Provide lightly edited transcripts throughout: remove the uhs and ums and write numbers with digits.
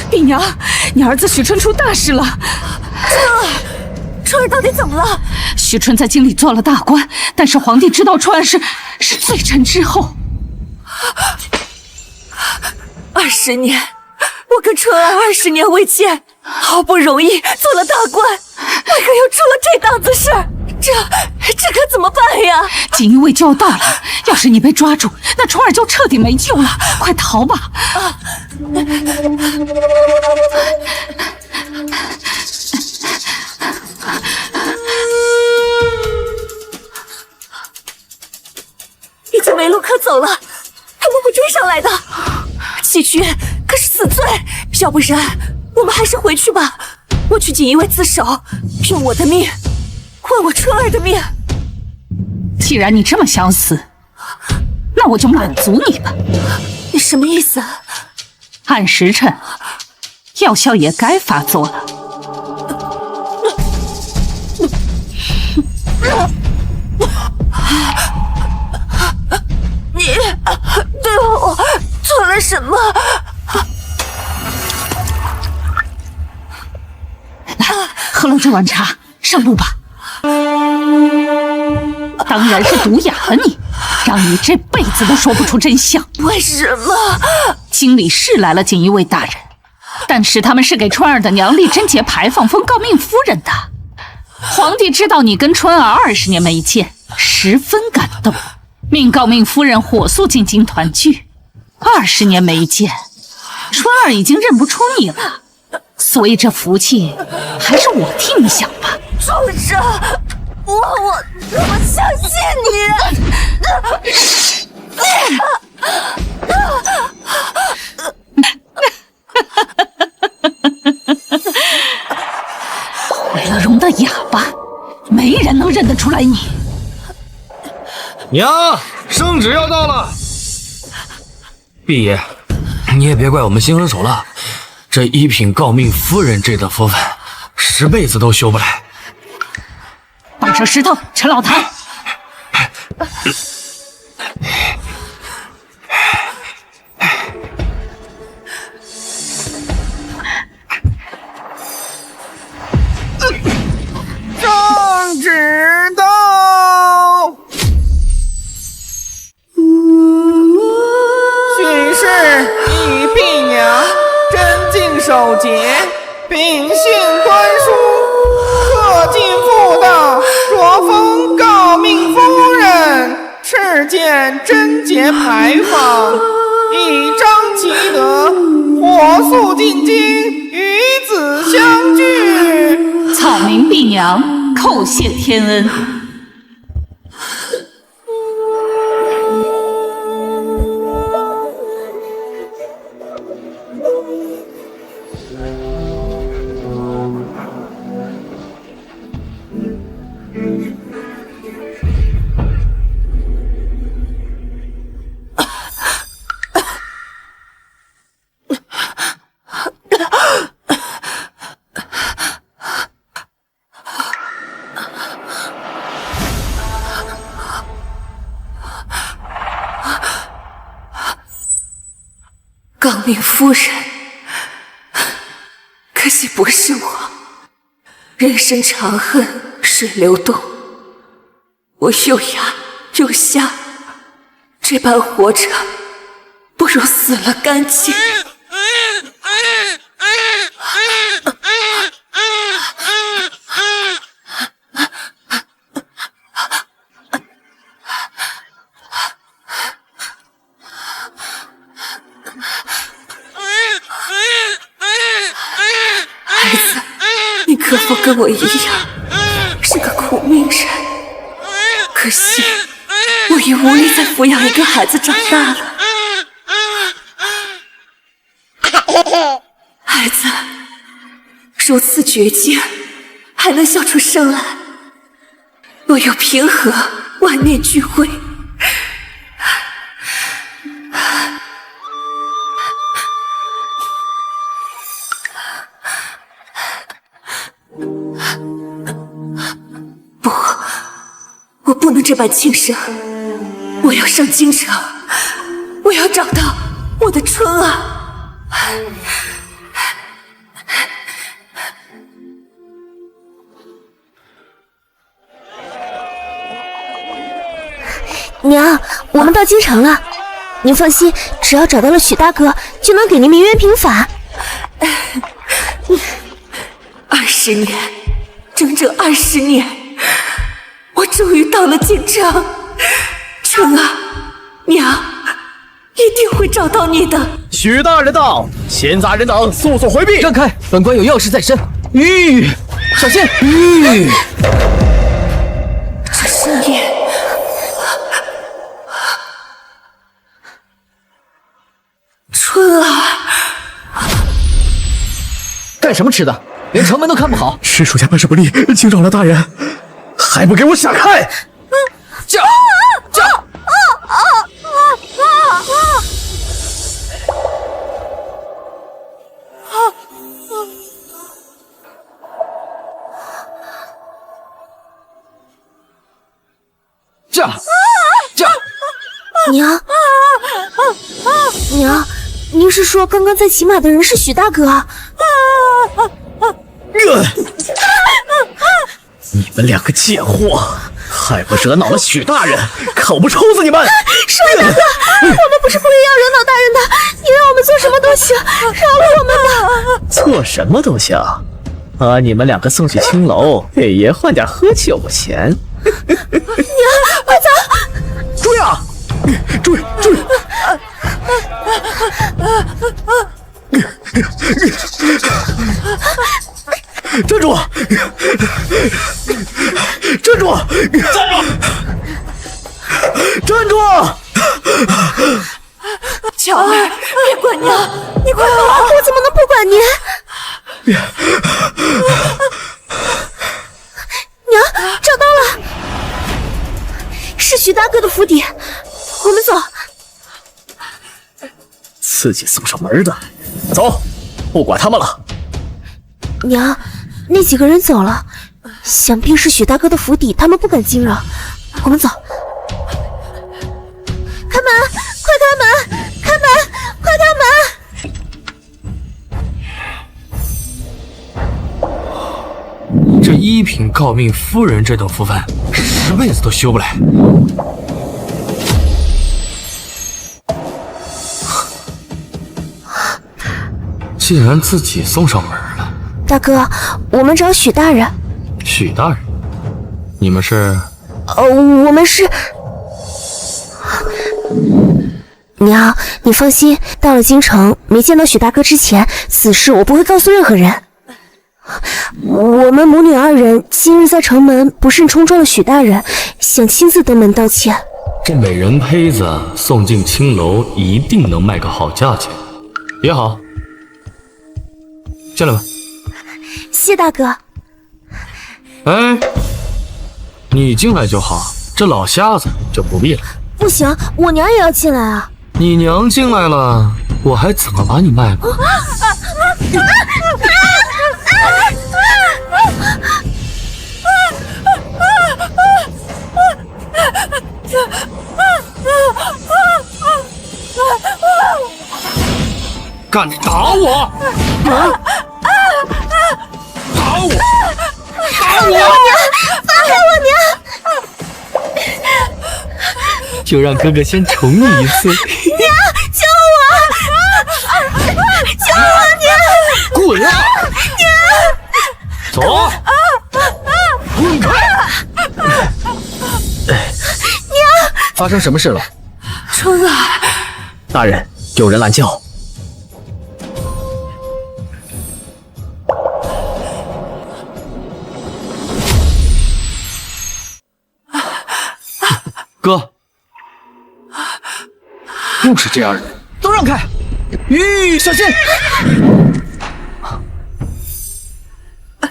碧娘，你儿子许春出大事了！春儿到底怎么了？许春在京里做了大官，但是皇帝知道春儿是罪臣之后。20年，我跟春儿20年未见，好不容易做了大官，为何又出了这档子事儿？这可怎么办呀？锦衣卫就要到了，要是你被抓住，那春儿就彻底没救了。快逃吧！已经没路可走了，他们会追上来的。齐军可是死罪，要不然我们还是回去吧。我去锦衣卫自首，用我的命换我春儿的命。既然你这么想死，那我就满足你吧。你什么意思？按时辰，药效也该发作了。你对我做了什么？来，喝了这碗茶，上路吧。当然是毒哑了你，让你这辈子都说不出真相。为什么？京里是来了锦衣卫大人，但是他们是给春儿的娘丽贞节牌坊封诰命夫人的。皇帝知道你跟春儿20年没见，十分感动，命诰命夫人火速进京团聚。20年没见，春儿已经认不出你了，所以这福气还是我替你想吧。畜生！我相信你。毁了容的哑巴，没人能认得出来你。娘，圣旨要到了。碧爷，你也别怪我们心狠手辣，这一品诰命夫人这等佛法，10辈子都修不来。搬上石头，陈老太。圣旨到！训示以婢娘真敬守节，秉性端淑，恪尽妇道，着封诰命夫人，敕建贞节牌坊，以彰其德，火速进京，与子相聚。草民婢娘叩谢天恩。诰命夫人，可惜不是我。人生长恨水流动，我又哑又瞎，这般活着，不如死了干净。孩子，你可否跟我一样，是个苦命人？可惜，我已无力再抚养一个孩子长大了。孩子，如此绝境，还能笑出声来，若有平和，万念俱灰。不，我不能这般轻生，我要上京城，我要找到我的春儿。娘，我们到京城了。您放心，只要找到了许大哥，就能给您鸣冤平反。20年，整整20年，我终于到了京城。春儿，娘，一定会找到你的。许大人到，闲杂人等速速回避。让开，本官有要事在身。吁，小心！吁，这声音，春儿，干什么吃的？连城门都看不好。是属下办事不力，惊扰了大人，还不给我闪开！驾！娘，娘，您是说刚刚在骑马的人是许大哥？你们两个贱货，害我惹恼了许大人，可不抽死你们！少爷大哥，我们不是故意要惹恼大人的，你让我们做什么都行，饶了我们吧！做什么都行，把你们两个送去青楼，给爷换点喝酒钱。娘，快走！注意啊！注意！站住！站住！站住！巧儿，别管娘，你快跑！我怎么能不管您？娘，找到了，是许大哥的府邸，我们走。自己送上门的，走，不管他们了。娘，那几个人走了，想必是许大哥的府邸，他们不敢惊扰。我们走。开门！快开门！开门！快开门！这一品诰命夫人这等福分，10辈子都修不来。既然自己送上门了，大哥，我们找许大人。许大人，你们是？我们是。娘，你放心，到了京城没见到许大哥之前，此事我不会告诉任何人。我们母女2人今日在城门不慎冲撞了许大人，想亲自登门道歉。这美人胚子送进青楼，一定能卖个好价钱。也好，进来吧。谢大哥。哎，你进来就好，这老瞎子就不必了。不行，我娘也要进来啊。你娘进来了，我还怎么把你卖了？敢打我！打我！打我！放开我娘！就让哥哥先宠你一次。娘，救我！救我，娘！滚啊！娘！走！滚开！娘！发生什么事了？春儿，大人，有人拦轿。哥，不是这样的，都让开！吁，小心！大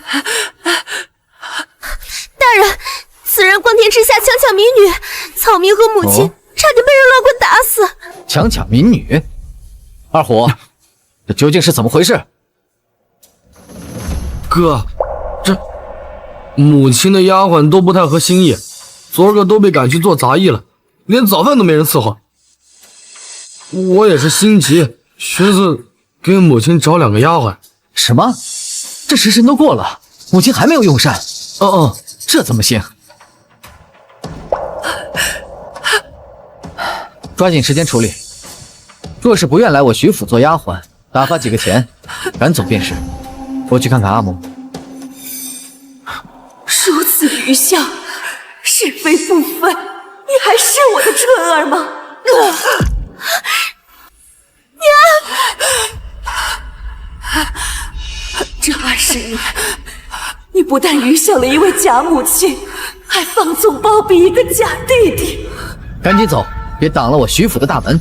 人，此人光天之下强抢民女，草民和母亲差点被人乱棍打死。强抢民女？二虎，这究竟是怎么回事？哥，这母亲的丫鬟都不太合心意，昨个都被赶去做杂役了，连早饭都没人伺候。我也是心急，寻思给母亲找2个丫鬟。什么？这时辰都过了，母亲还没有用膳。这怎么行？抓紧时间处理。若是不愿来我徐府做丫鬟，打发几个钱，赶走便是。我去看看阿母。如此愚孝，是非不分，你还是我的春儿吗？娘，这20年，你不但愚孝了一位假母亲，还放纵包庇一个假弟弟。赶紧走，别挡了我徐府的大门。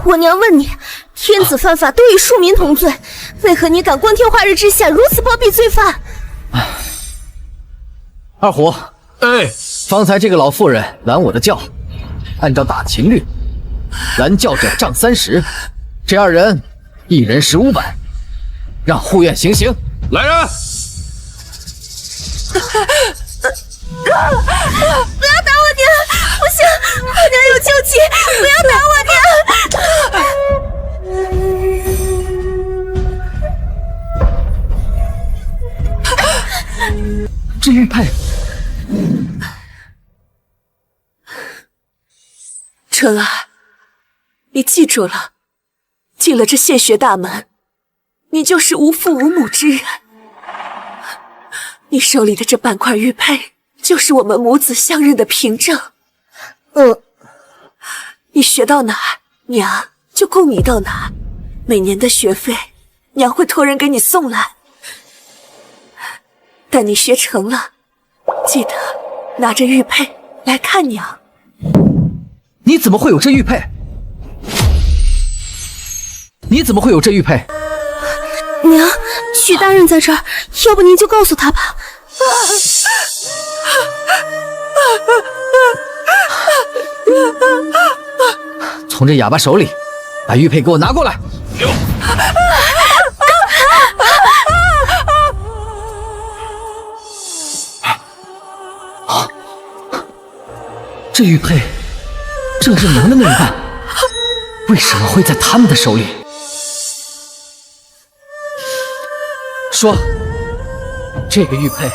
我娘问你，天子犯法都与庶民同罪，为何你敢光天化日之下如此包庇罪犯？二虎，方才这个老妇人拦我的轿，按照大秦律，拦轿者杖30，这2人一人1500，让护院行刑。来人！不要打我娘！不行，我娘有救急，不要打我娘！这玉佩，春儿，你记住了，进了这献学大门，你就是无父无母之人。你手里的这半块玉佩，就是我们母子相认的凭证。你学到哪儿，娘就供你到哪儿。每年的学费，娘会托人给你送来。待你学成了，记得拿着玉佩来看娘。你怎么会有这玉佩？你怎么会有这玉佩？娘，许大人在这儿，要不您就告诉他吧。从这哑巴手里把玉佩给我拿过来。这玉佩正是娘的内办，为什么会在他们的手里？说，这个玉佩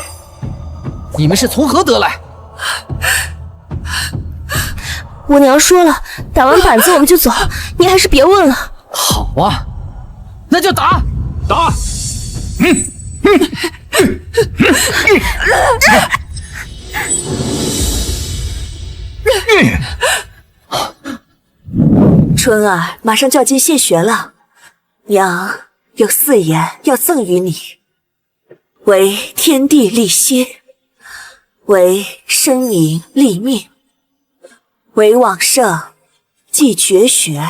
你们是从何得来？我娘说了，打完板子我们就走，你还是别问了。好啊，那就打！打！春儿马上就要进献学了，娘有4言要赠予你：为天地立心，为生民立命，为往圣继绝学，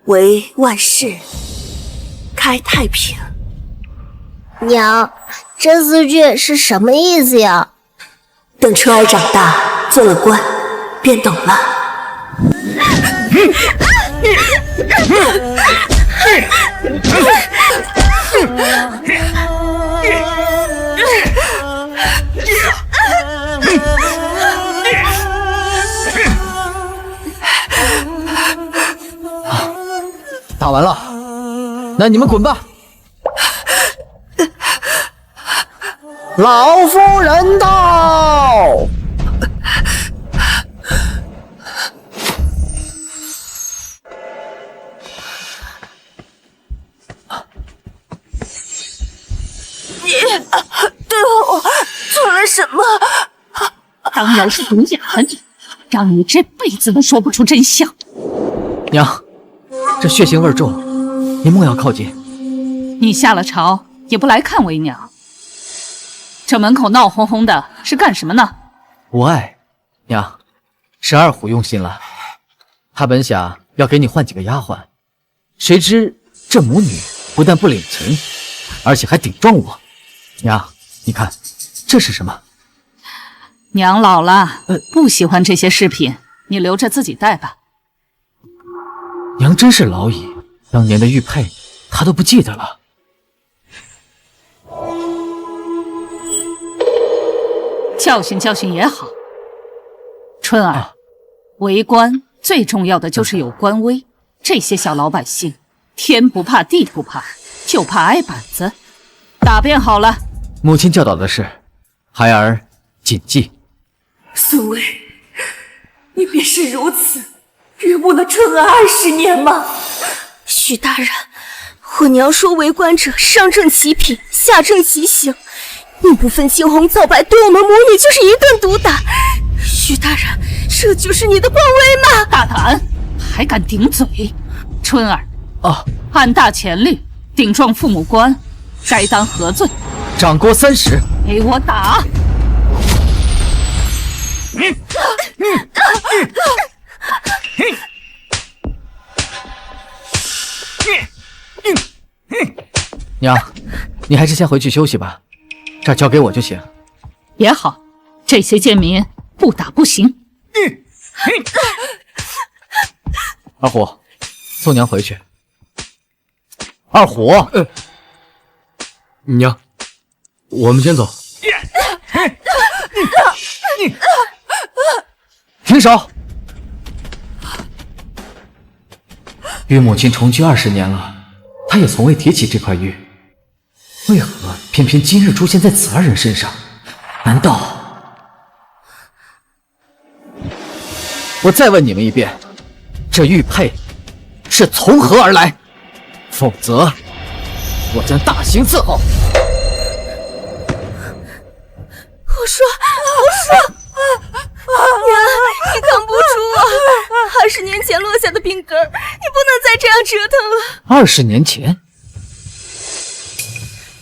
为万世开太平。娘，这4句是什么意思呀？等春儿长大做了官，便懂了。打完了，那你们滚吧。老夫人到。你对我做了什么？当然是毒哑了你，让你这辈子都说不出真相。娘，这血腥味重，您莫要靠近。你下了朝也不来看为娘，这门口闹哄哄的是干什么呢？无碍，娘，是二虎用心了。他本想要给你换几个丫鬟，谁知这母女不但不领情，而且还顶撞我。娘，你看这是什么？娘老了，不喜欢这些饰品，你留着自己戴吧。娘真是老矣，当年的玉佩她都不记得了。教训教训也好。春儿，为官最重要的就是有官威，这些小老百姓天不怕地不怕，就怕挨板子。打便好了。母亲教导的是，孩儿谨记。孙威，你便是如此愚误了春儿20年吗？许大人，我娘说为官者上正其品，下正其行，你不分青红皂白，对我们母女就是一顿毒打。许大人，这就是你的官威吗？大胆，还敢顶嘴！春儿，按大前律，顶撞父母官，该当何罪？掌掴30，给我打！娘，你还是先回去休息吧，这儿交给我就行。也好，这些贱民不打不行。二虎，送娘回去。二虎，娘，我们先走。停手！与母亲重居20年了，她也从未提起这块玉，为何偏偏今日出现在此二人身上？难道……我再问你们一遍，这玉佩是从何而来？否则，我将大刑伺候。我说，娘，你扛不住啊！20年前落下的病根，你不能再这样折腾了。20年前，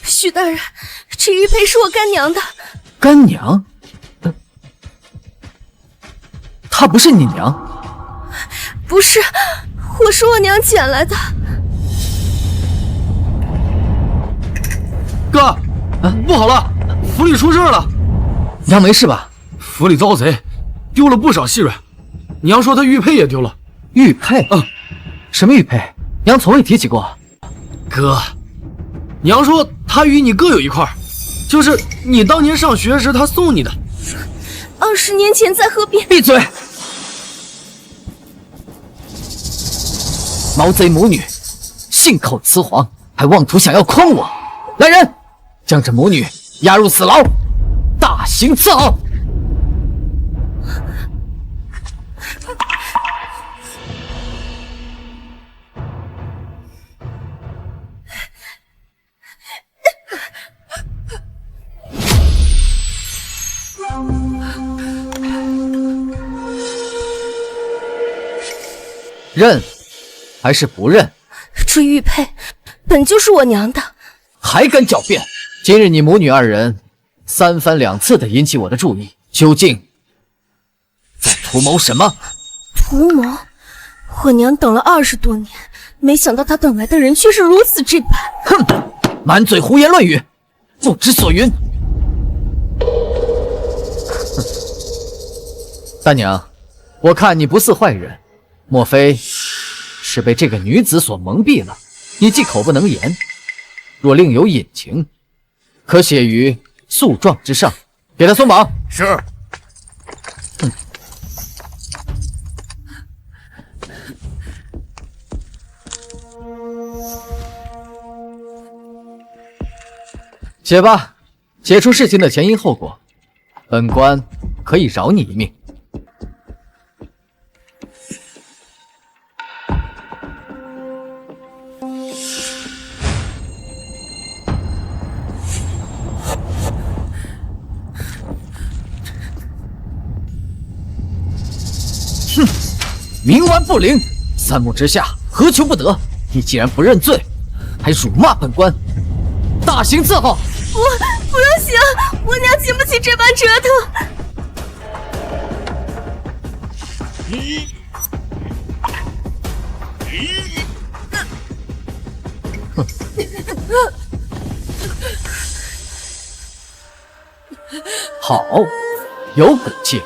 许大人，这玉佩是我干娘的。干娘？她不是你娘？不是，我是我娘捡来的。哥，不好了，府里出事了。娘没事吧？府里遭贼，丢了不少细软。娘说她玉佩也丢了。玉佩？什么玉佩？娘从未提起过。哥，娘说她与你各有一块，就是你当年上学时她送你的。20年前在河边。闭嘴！毛贼母女，信口雌黄，还妄图想要诓我。来人，将这母女押入死牢，大刑伺候。认还是不认？这玉佩本就是我娘的。还敢狡辩！今日你母女二人3番2次的引起我的注意，究竟在图谋什么？图谋？我娘等了20多年，没想到她等来的人却是如此这般。哼！满嘴胡言乱语，不知所云。大娘，我看你不似坏人，莫非是被这个女子所蒙蔽了？你既口不能言，若另有隐情，可写于诉状之上，给他松绑。是。写吧，写出事情的前因后果，本官可以饶你一命。哼，冥顽不灵，3目之下何求不得？你既然不认罪，还辱骂本官，大刑伺候！不用行，我娘经不起这般折腾。好，有骨气。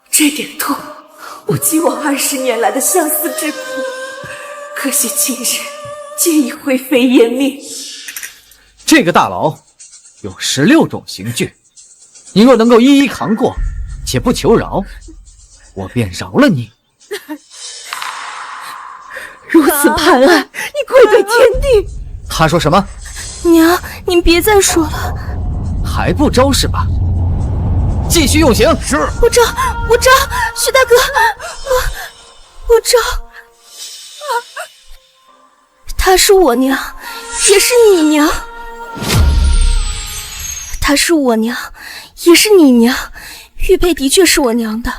这点痛，我既往20年来的相思之苦，可惜今日皆已灰飞烟灭。这个大牢有16种刑具，你若能够一一扛过，且不求饶，我便饶了你。如此潘安，你愧对天地！他说什么？娘，您别再说了。还不招是吧？继续用刑。是。我招，徐大哥，我招。她是我娘，也是你娘。她是我娘，也是你娘。玉佩的确是我娘的。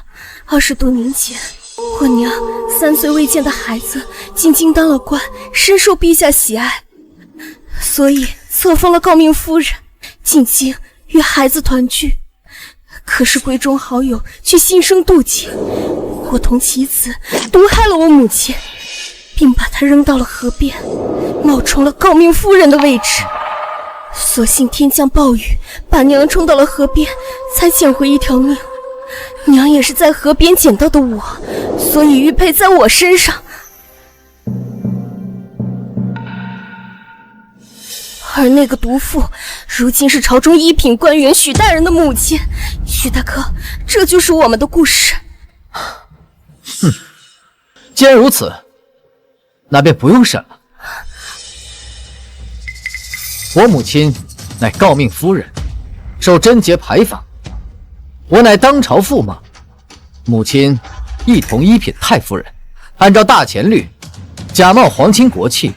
20多年前，我娘3岁未见的孩子，进京当了官，深受陛下喜爱，所以册封了诰命夫人，进京与孩子团聚。可是闺中好友却心生妒忌，伙同其子毒害了我母亲，并把她扔到了河边，冒充了诰命夫人的位置。所幸天降暴雨，把娘冲到了河边，才捡回一条命。娘也是在河边捡到的我，所以玉佩在我身上。而那个毒妇，如今是朝中一品官员许大人的母亲。许大哥，这就是我们的故事。哼，既然如此，那便不用审了。我母亲乃诰命夫人，受贞节牌坊，我乃当朝驸马，母亲一同一品太夫人。按照大钱律，假冒皇亲国戚，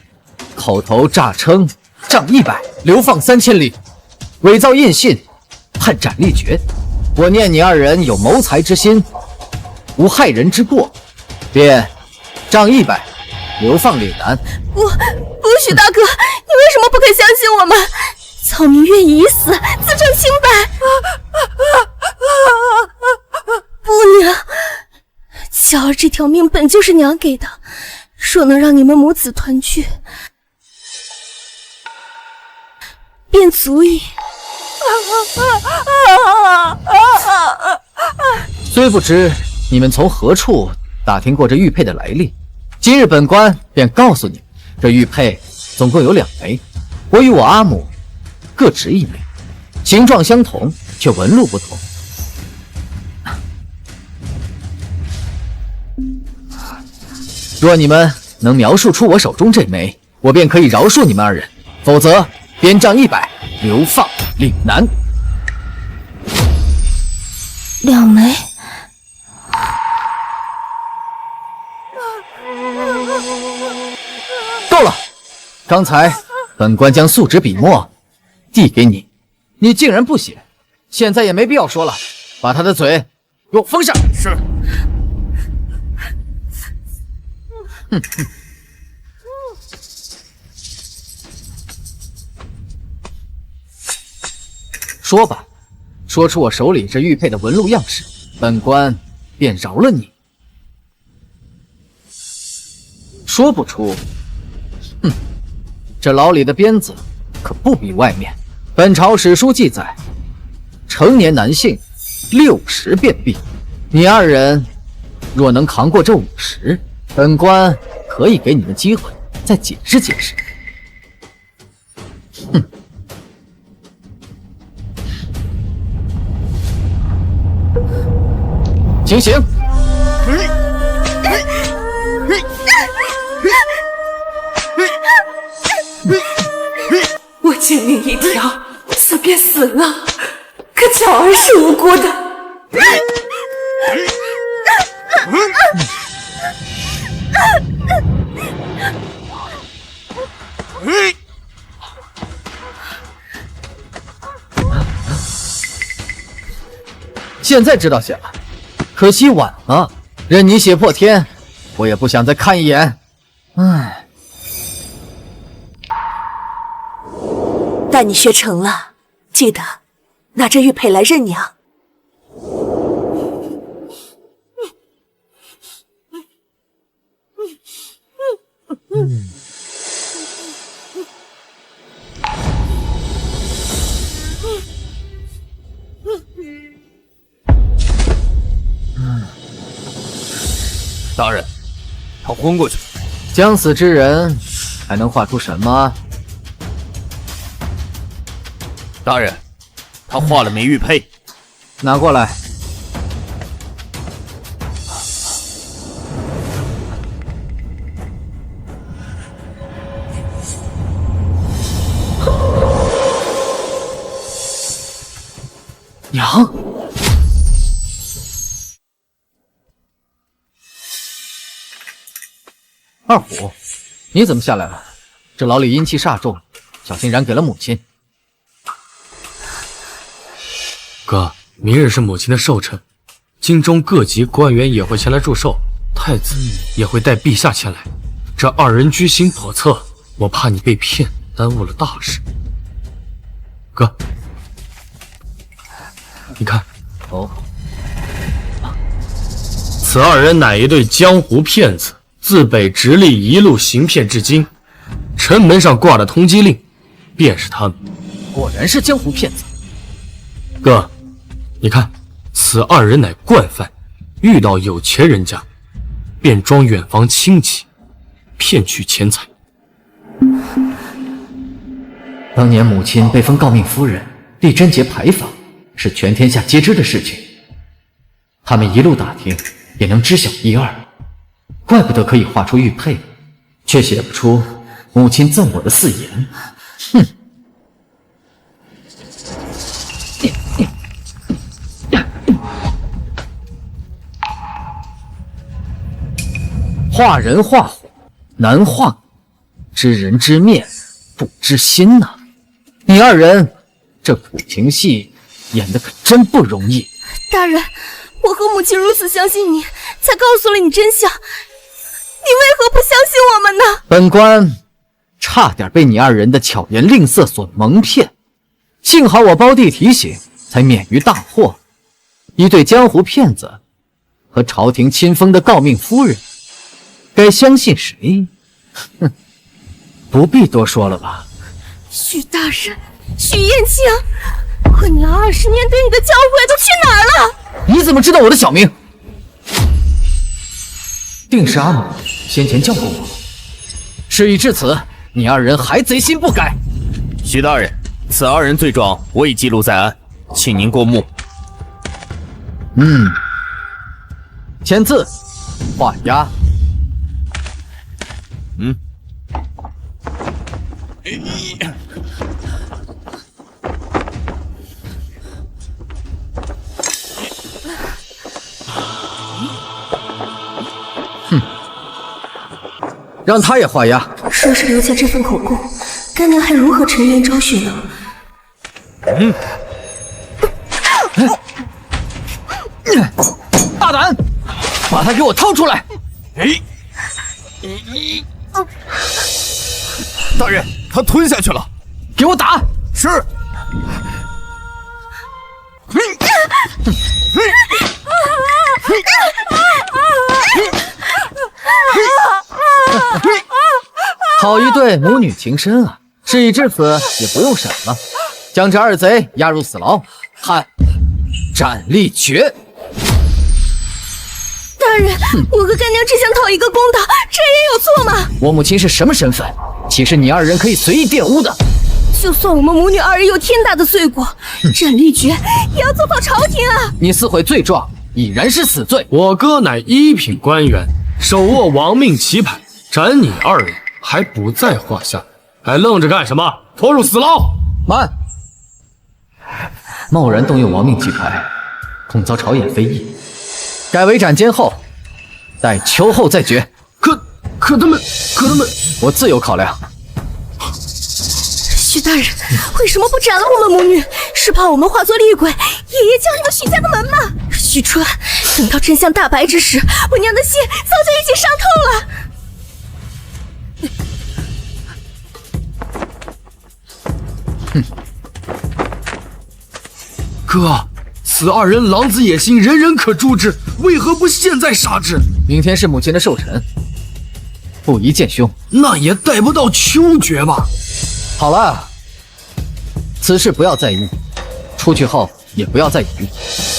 口头诈称，杖100，流放3000里；伪造印信，判斩立决。我念你2人有谋财之心，无害人之过，便杖100，流放岭南。不，许大哥，你为什么不肯相信我们？草民愿已死，自证清白。不，娘，巧儿这条命本就是娘给的，若能让你们母子团聚，便足矣。虽不知你们从何处打听过这玉佩的来历，今日本官便告诉你，这玉佩总共有2枚，我与我阿母各执1枚，形状相同，却纹路不同。若你们能描述出我手中这枚，我便可以饶恕你们2人，否则便杖100，流放岭南。2枚。够了！刚才本官将素纸笔墨递给你，你竟然不写，现在也没必要说了，把他的嘴给我封上。是。哼哼。说吧，说出我手里这玉佩的纹路样式，本官便饶了你。说不出，哼，这牢里的鞭子可不比外面。本朝史书记载，成年男性60便毙。你2人若能扛过这50，本官可以给你们机会再解释解释。哼。请醒！我贱命一条，此便死了，可巧儿是无辜的。现在知道些了，可惜晚了。任你血破天，我也不想再看一眼。唉。待你学成了，记得拿着玉佩来认娘。大人，他昏过去了。将死之人还能画出什么？大人，他画了枚玉佩，拿过来。娘，二虎，你怎么下来了？这牢里阴气煞重，小心染给了母亲。哥，明日是母亲的寿辰，京中各级官员也会前来祝寿，太子也会带陛下前来。这二人居心叵测，我怕你被骗，耽误了大事。哥，你看。哦，此二人乃一对江湖骗子，自北直隶一路行骗至今，城门上挂的通缉令，便是他们。果然是江湖骗子。哥，你看，此二人乃惯犯，遇到有钱人家，便装远房亲戚，骗取钱财。当年母亲被封诰命夫人，立贞节牌坊，是全天下皆知的事情。他们一路打听，也能知晓一二，怪不得可以画出玉佩，却写不出母亲赠我的4言。哼！画人画虎，难画，知人知面，不知心呐。你二人这苦情戏演得可真不容易。大人，我和母亲如此相信你，才告诉了你真相，你为何不相信我们呢？本官差点被你二人的巧言令色所蒙骗，幸好我胞弟提醒，才免于大祸。一对江湖骗子和朝廷亲封的诰命夫人，该相信谁？哼，不必多说了吧。许大人，许燕青，我娘20年对你的教诲都去哪儿了？你怎么知道我的小名？定是阿母先前教过我。事已至此，你二人还贼心不改。许大人，此二人罪状我已记录在案，请您过目。签字，画押。让他也画押。若是留下这份口供，干娘还如何沉冤昭雪呢？大胆，把他给我掏出来！大人，他吞下去了。给我打！是。好一对母女情深啊！事已至此，也不用审了，将这二贼押入死牢，判斩立决。大人，我和干娘只想讨一个公道，这也有错吗？我母亲是什么身份？岂是你二人可以随意玷污的？就算我们母女二人有天大的罪过，斩立决也要奏报朝廷啊！你撕毁罪状，已然是死罪。我哥乃一品官员，手握亡命旗牌，斩你二人还不在话下，还愣着干什么？拖入死牢！慢！贸然动用亡命旗牌，恐遭朝野非议，改为斩监后，待秋后再决。可他们，我自有考量。许大人，为什么不斩了我们母女？是怕我们化作厉鬼，爷爷叫你们许家的门吗？许春，等到真相大白之时，我娘的心早就已经伤透了。哥，此二人狼子野心，人人可诛之，为何不现在杀之？明天是母亲的寿辰，不宜见凶。那也带不到秋决吧？好了，此事不要在意，出去后也不要再疑。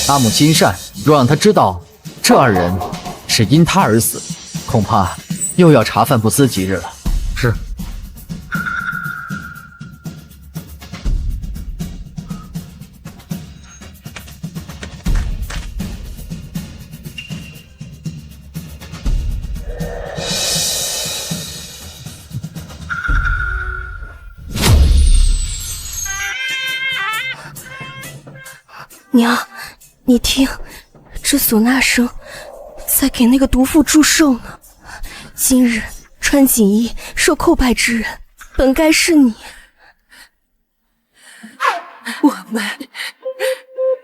阿母心善，若让他知道这二人是因他而死，恐怕又要茶饭不思几日了。是。娘，你听，这唢呐声在给那个毒妇祝寿呢。今日穿锦衣受叩拜之人，本该是你。我们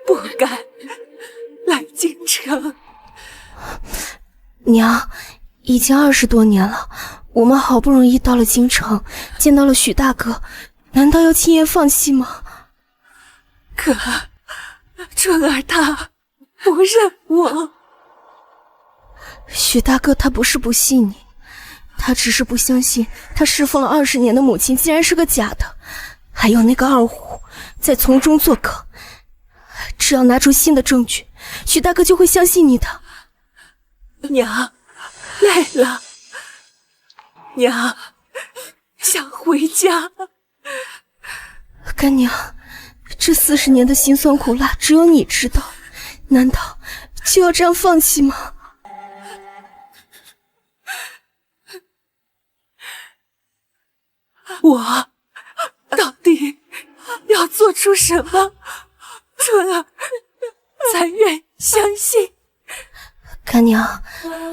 不该来京城。娘，已经20多年了，我们好不容易到了京城，见到了许大哥，难道要轻言放弃吗？可春儿他不认我。许大哥他不是不信你，他只是不相信他侍奉了20年的母亲竟然是个假的，还有那个二虎在从中作梗。只要拿出新的证据，许大哥就会相信你的。娘，累了。娘，想回家。干娘，这40年的辛酸苦辣只有你知道，难道就要这样放弃吗？我到底要做出什么，春儿才愿相信？干娘，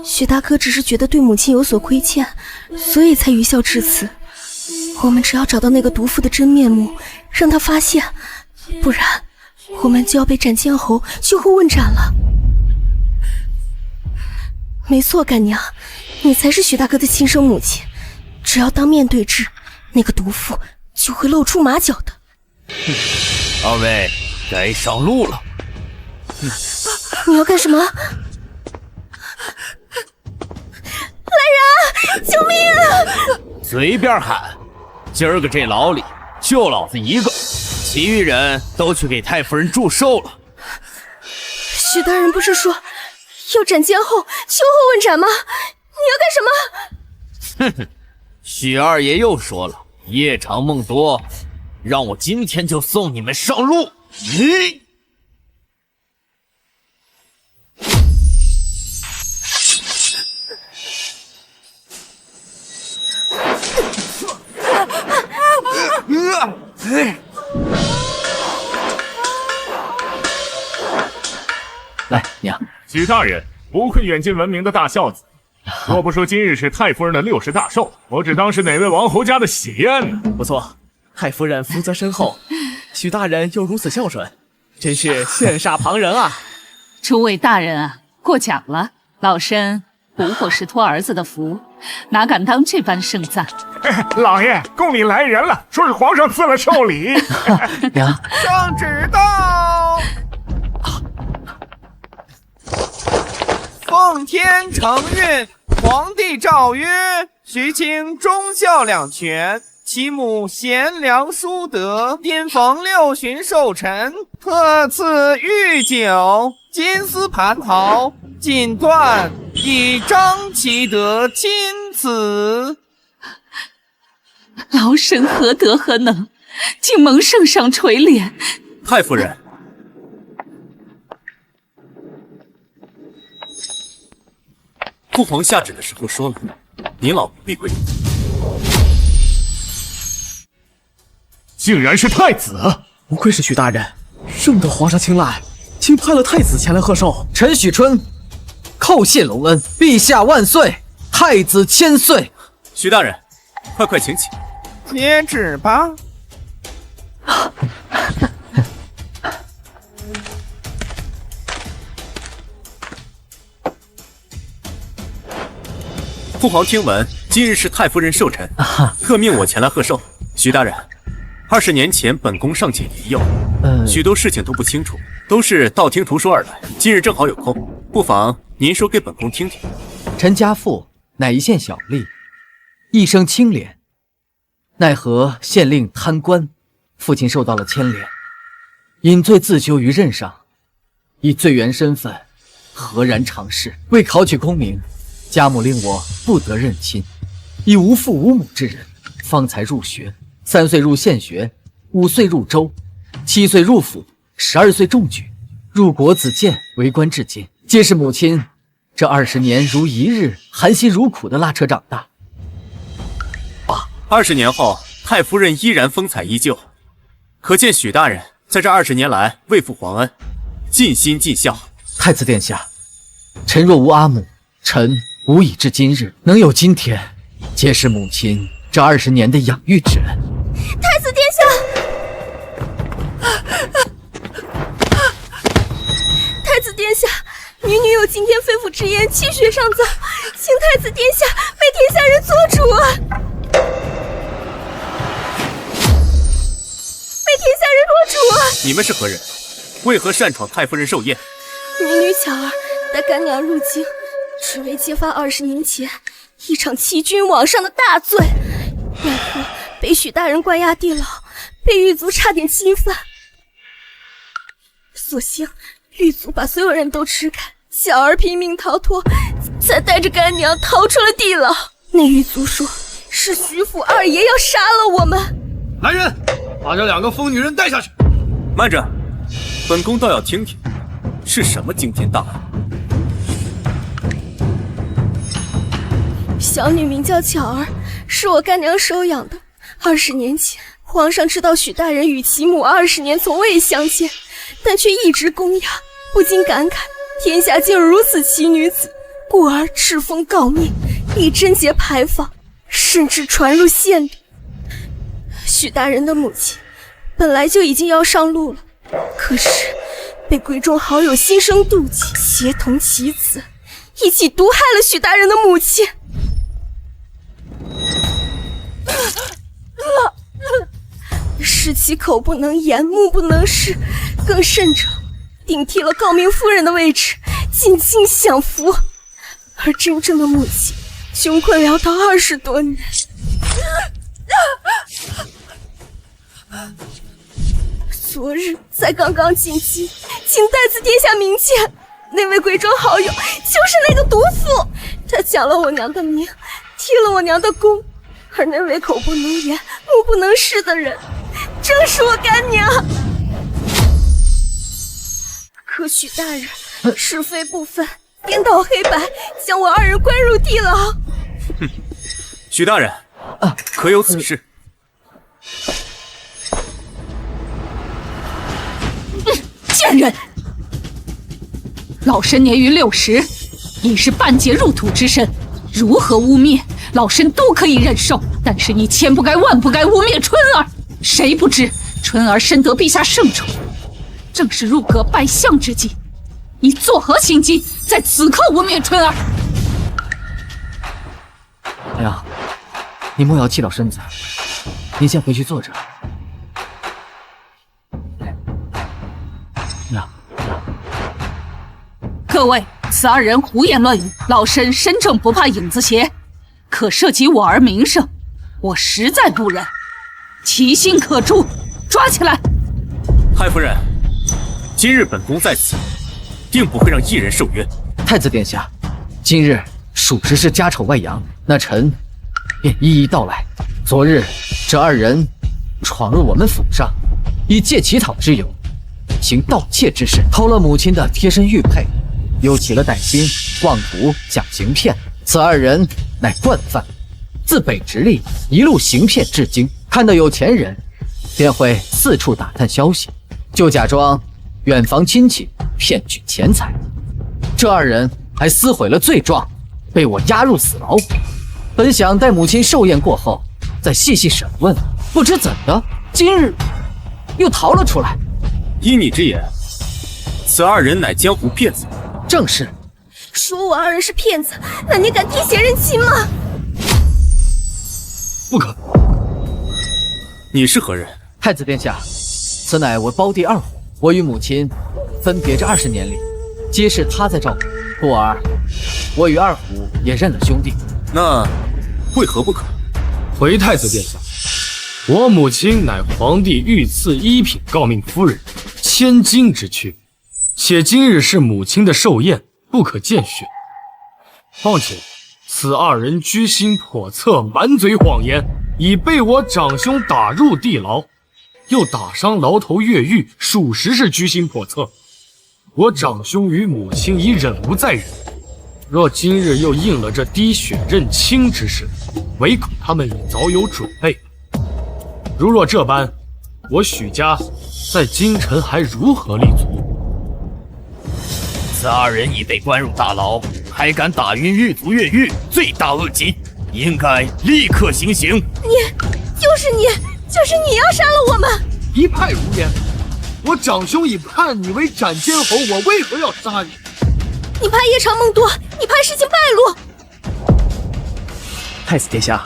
许大哥只是觉得对母亲有所亏欠，所以才愚孝至此。我们只要找到那个毒妇的真面目，让他发现，不然我们就要被斩监侯秋后问斩了。没错，干娘，你才是许大哥的亲生母亲，只要当面对质，那个毒妇就会露出马脚的。二位该上路了。你要干什么？来人啊！救命啊！随便喊，今儿个这牢里就老子一个，其余人都去给太夫人祝寿了。许大人不是说要斩监后，秋后问斩吗？你要干什么？哼哼，许二爷又说了，夜长梦多，让我今天就送你们上路。咦？来，娘。许大人，不愧远近闻名的大孝子。若不说今日是太夫人的60大寿，我只当是哪位王侯家的喜宴呢。不错，太夫人福泽深厚，许大人又如此孝顺，真是羡煞旁人啊！诸位大人啊，过奖了，老身不过是托儿子的福，哪敢当这般盛赞。老爷，宫里来人了，说是皇上赐了寿礼。娘，圣旨到。奉天承运，皇帝诏曰：徐卿忠孝两全，其母贤良淑德，因逢6旬寿辰，特赐御酒、金丝蟠桃，锦缎以彰其德，钦此。老身何德何能，竟蒙圣上垂怜。太夫人，父皇下旨的时候说了，您老不必跪。竟然是太子！不愧是许大人，深得皇上青睐，竟派了太子前来贺寿。陈许春叩谢隆恩，陛下万岁，太子千岁。许大人，快请起。接旨吧。父皇听闻今日是太夫人寿辰，特命我前来贺寿。许大人，20年前本宫尚且年幼，许多事情都不清楚，都是道听途说而来。今日正好有空，不妨您说给本宫听听。陈家父乃一县小吏，一生清廉，奈何县令贪官，父亲受到了牵连，引罪自囚于任上，以罪员身份何然常事？为考取功名，家母令我不得认亲，以无父无母之人方才入学，3岁入县学，5岁入州，7岁入府，12岁中举，入国子监为官至今，皆是母亲这20年如一日含辛茹苦的拉扯长大。爸，20年后太夫人依然风采依旧，可见许大人在这20年来为父皇恩，尽心尽孝。太子殿下，臣若无阿母，臣无以至今日能有今天，皆是母亲这20年的养育之恩。太子殿下，太子殿下，女有今天肺腑之言，气血上燥，请太子殿下为天下人做主啊！为天下人做主啊！你们是何人？为何擅闯太夫人寿宴？女巧儿带干娘入京，只为揭发20年前一场欺君罔上的大罪，奈何被许大人关押地牢，被狱卒差点侵犯。所幸狱卒把所有人都吃开，巧儿拼命逃脱，才带着干娘逃出了地牢。那狱卒说是徐府二爷要杀了我们。来人，把这2个疯女人带下去。慢着，本宫倒要听听是什么惊天大案。小女名叫巧儿，是我干娘收养的。20年前，皇上知道许大人与其母20年从未相见，但却一直供养，不禁感慨天下竟有如此奇女子，故而敕封诰命，立贞节牌坊，甚至传入县里。许大人的母亲本来就已经要上路了，可是被闺中好友心生妒忌，协同其子一起毒害了许大人的母亲。使其口不能言，目不能视，更甚者顶替了诰命夫人的位置，进京享福。而真正的母亲穷困潦倒20多年。昨日才刚刚进京，请太子殿下明鉴，那位闺中好友就是那个毒妇，他抢了我娘的名，替了我娘的宫，而那位口不能言、目不能视的人，正是我干娘。可许大人是非不分，颠倒黑白，将我2人关入地牢。哼，许大人，可有此事？贱人！老身年逾60，已是半截入土之身，如何污蔑，老身都可以忍受。但是你千不该万不该污蔑春儿。谁不知春儿深得陛下圣宠，正是入阁拜相之际，你作何心机，在此刻污蔑春儿？娘，你莫要气到身子，您先回去坐着。娘，各位，此2人胡言乱语，老身身正不怕影子斜，可涉及我儿名声，我实在不忍，其心可诛，抓起来！太夫人，今日本宫在此，定不会让一人受冤。太子殿下，今日属实是家丑外扬，那臣便一一道来。昨日这2人闯入我们府上，以借乞讨之由，行盗窃之事，偷了母亲的贴身玉佩，又起了歹心，妄图讲行骗。此2人乃惯犯，自北直隶一路行骗至今，看到有钱人，便会四处打探消息，就假装远房亲戚，骗取钱财。这2人还撕毁了罪状，被我押入死牢。本想待母亲寿宴过后再细细审问，不知怎的，今日又逃了出来。依你之言，此2人乃江湖骗子。正是。说我2人是骗子，那你敢滴血认亲吗？不可。你是何人？太子殿下，此乃我胞弟2虎，我与母亲分别这20年里，皆是他在照顾，故而我与2虎也认了兄弟。那为何不可？回太子殿下，我母亲乃皇帝御赐1品诰命夫人，千金之躯，且今日是母亲的寿宴，不可见血。况且此2人居心叵测，满嘴谎言，已被我长兄打入地牢，又打伤牢头越狱，属实是居心叵测。我长兄与母亲已忍无再忍，若今日又应了这滴血认亲之事，唯恐他们已早有准备。如若这般，我许家在京城还如何立足？此二人已被关入大牢，还敢打晕狱卒越狱，罪大恶极，应该立刻行刑。就是你要杀了我们！一派胡言！我长兄已判你为斩监侯，我为何要杀你？你怕夜长梦多，你怕事情败露。太子殿下，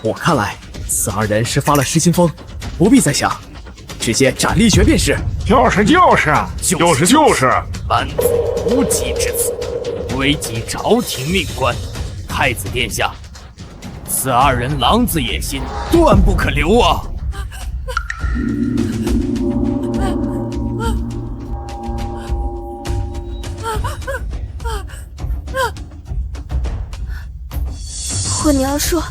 我看来此二人是发了失心疯，不必再想，直接斩立决便是。就是，班子无稽之词，危及朝廷命官。太子殿下，此二人狼子野心，断不可留啊！我娘说，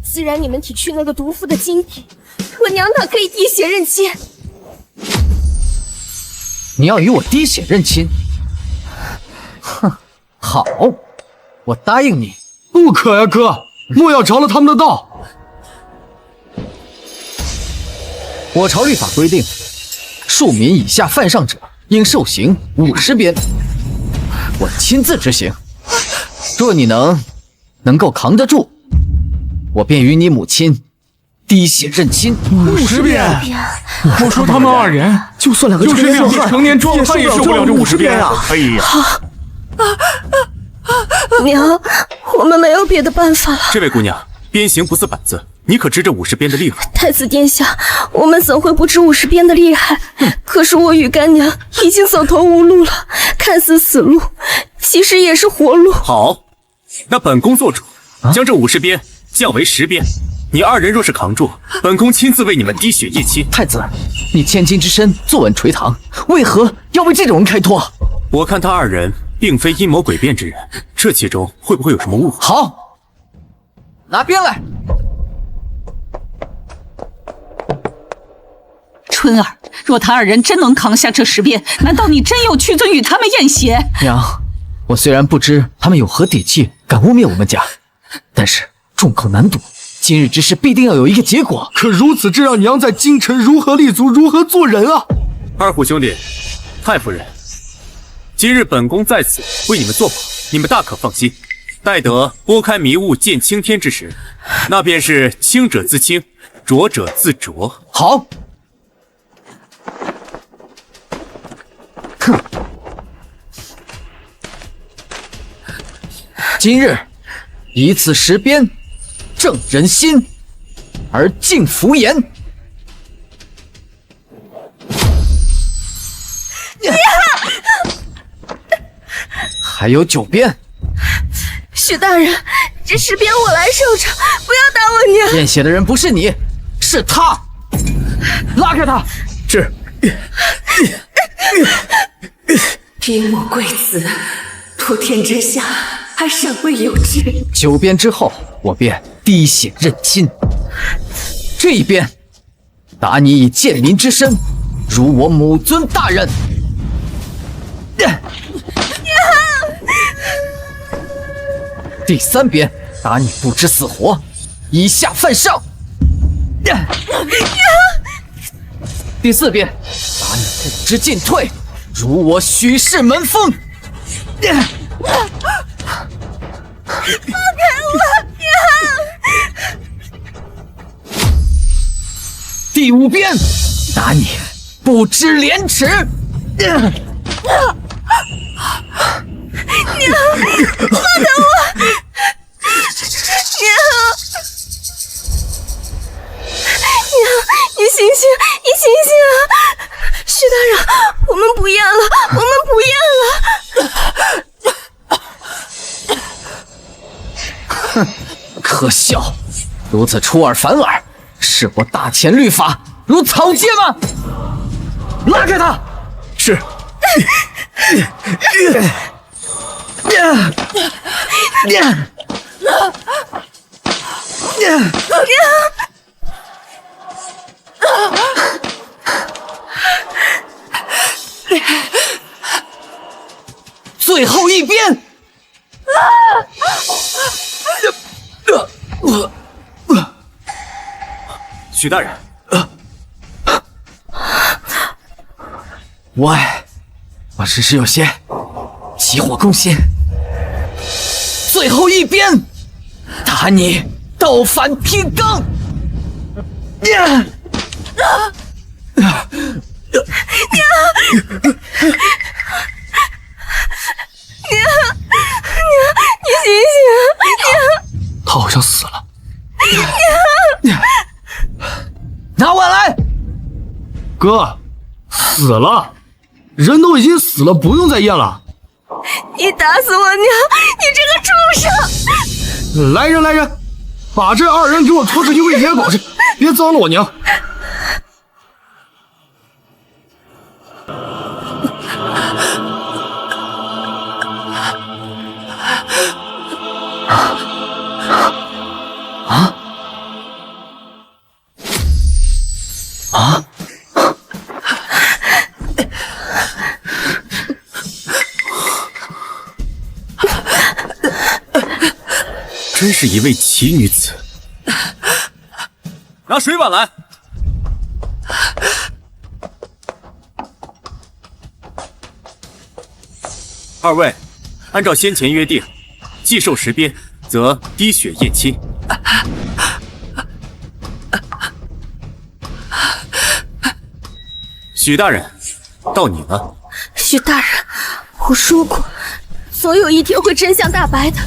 既然你们体去那个毒妇的精体，我娘哪可以滴血认亲？你要与我滴血认亲？哼，好，我答应你。不可呀，哥，莫要着了他们的道。我朝律法规定，庶民以下犯上者应受刑50鞭，我亲自执行。若你能够扛得住，我便与你母亲滴血认亲。50鞭！我说他们二人就算两个成年壮汉也受不了这50鞭啊！哎呀！娘，我们没有别的办法了。这位姑娘，鞭刑不似板子，你可知这50鞭的厉害？太子殿下，我们怎会不知50鞭的厉害？可是我与干娘已经走投无路了，看似死路，其实也是活路。好，那本宫做主，将这50鞭降为10鞭。你二人若是扛住，本宫亲自为你们滴血验亲。太子，你千金之身坐稳垂堂，为何要为这种人开脱？我看他二人并非阴谋诡辩之人，这其中会不会有什么误会？好，拿鞭来。春儿，若他二人真能扛下这10鞭，难道你真有屈尊与他们验血？娘，我虽然不知他们有何底气敢污蔑我们家，但是众口难堵，今日之事必定要有一个结果。可如此，这让娘在京城如何立足，如何做人啊？二虎兄弟，太夫人，今日本宫在此为你们做保，你们大可放心。待得拨开迷雾见青天之时，那便是清者自清，浊者自浊。好。哼，今日以此10鞭正人心，而尽服言。还有9鞭。许大人，这10鞭我来受着，不要打我娘。验血的人不是你，是他。拉开他。是。边牧贵子，托天之下，还尚未有之。9鞭之后，我便滴血认亲。这一鞭，打你以贱民之身，辱我母尊大人。第3鞭，打你不知死活，以下犯上。第4鞭，打你不知进退，辱我许氏门风。放开我，娘！第5鞭，打你不知廉耻。娘，放开我！娘，你醒醒，你醒醒啊！许大人，我们不验了，我们不验了。哼，可笑！如此出尔反尔，是我大乾律法如草芥吗？拉开他！是。最后一鞭！许大人，我只是有些急火攻心，最后一鞭，打你倒反天罡！娘！你醒醒！他好像死了。拿碗来！哥，死了，人都已经死了，不用再验了。你打死我娘！你这个畜生！来人，把这二人给我拖出去喂野狗去，别脏了我娘。真是一位奇女子。拿水碗来。二位，按照先前约定，既受10鞭，则滴血验亲。许大人，到你了。许大人，我说过，总有一天会真相大白的。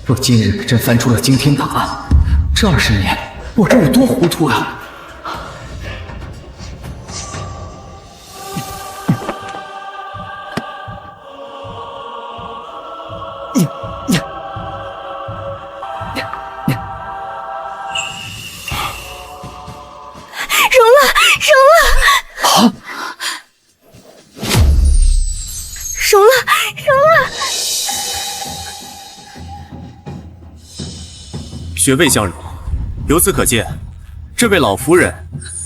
若今日真翻出了惊天大案，这20年我这有多糊涂啊！血味相融，由此可见，这位老夫人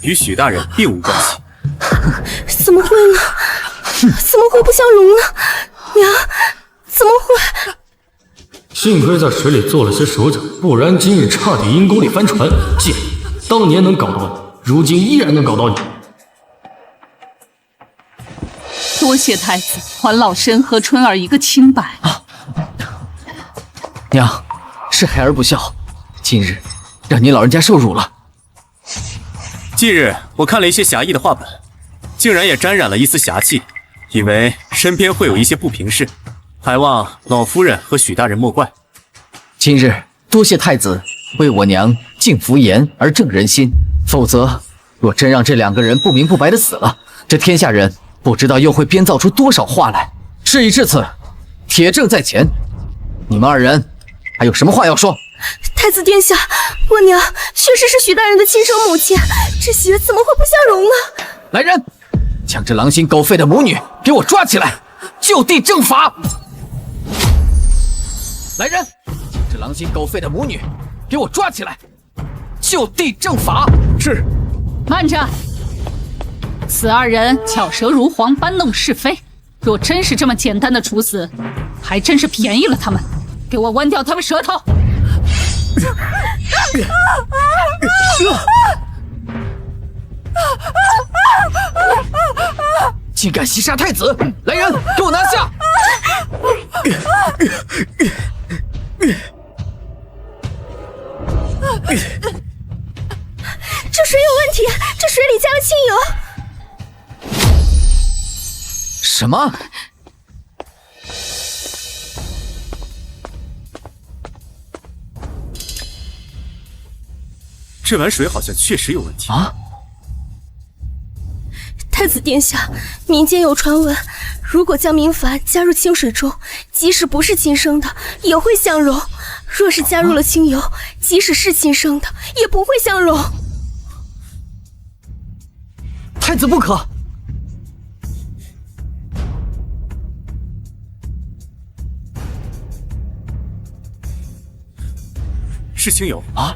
与许大人并无关系。怎么会呢？怎么会不相容呢？娘，怎么会？幸亏在水里做了些手脚，不然今日差点阴沟里翻船。贱，当年能搞到你，如今依然能搞到你。多谢太子还老身和春儿一个清白。娘，是孩儿不孝。今日让你老人家受辱了。近日我看了一些侠义的话本，竟然也沾染了一丝侠气，以为身边会有一些不平事，还望老夫人和许大人莫怪。今日多谢太子为我娘净福颜而正人心，否则若真让这2个人不明不白的死了，这天下人不知道又会编造出多少话来。事已至此，铁证在前，你们2人还有什么话要说？太子殿下，我娘确实是许大人的亲生母亲，这血怎么会不相容呢？来人，将这狼心狗肺的母女给我抓起来，就地正法！来人，这狼心狗肺的母女给我抓起来，就地正法！是。慢着，此2人巧舌如簧，搬弄是非。若真是这么简单的处死，还真是便宜了他们。给我剜掉他们舌头！竟敢袭杀太子！来人，给我拿下！这水有问题，这水里加了清油。什么？这碗水好像确实有问题啊！太子殿下，民间有传闻，如果将明矾加入清水中，即使不是亲生的，也会相容；若是加入了清油，即使是亲生的，也不会相容。太子不可！是清油啊！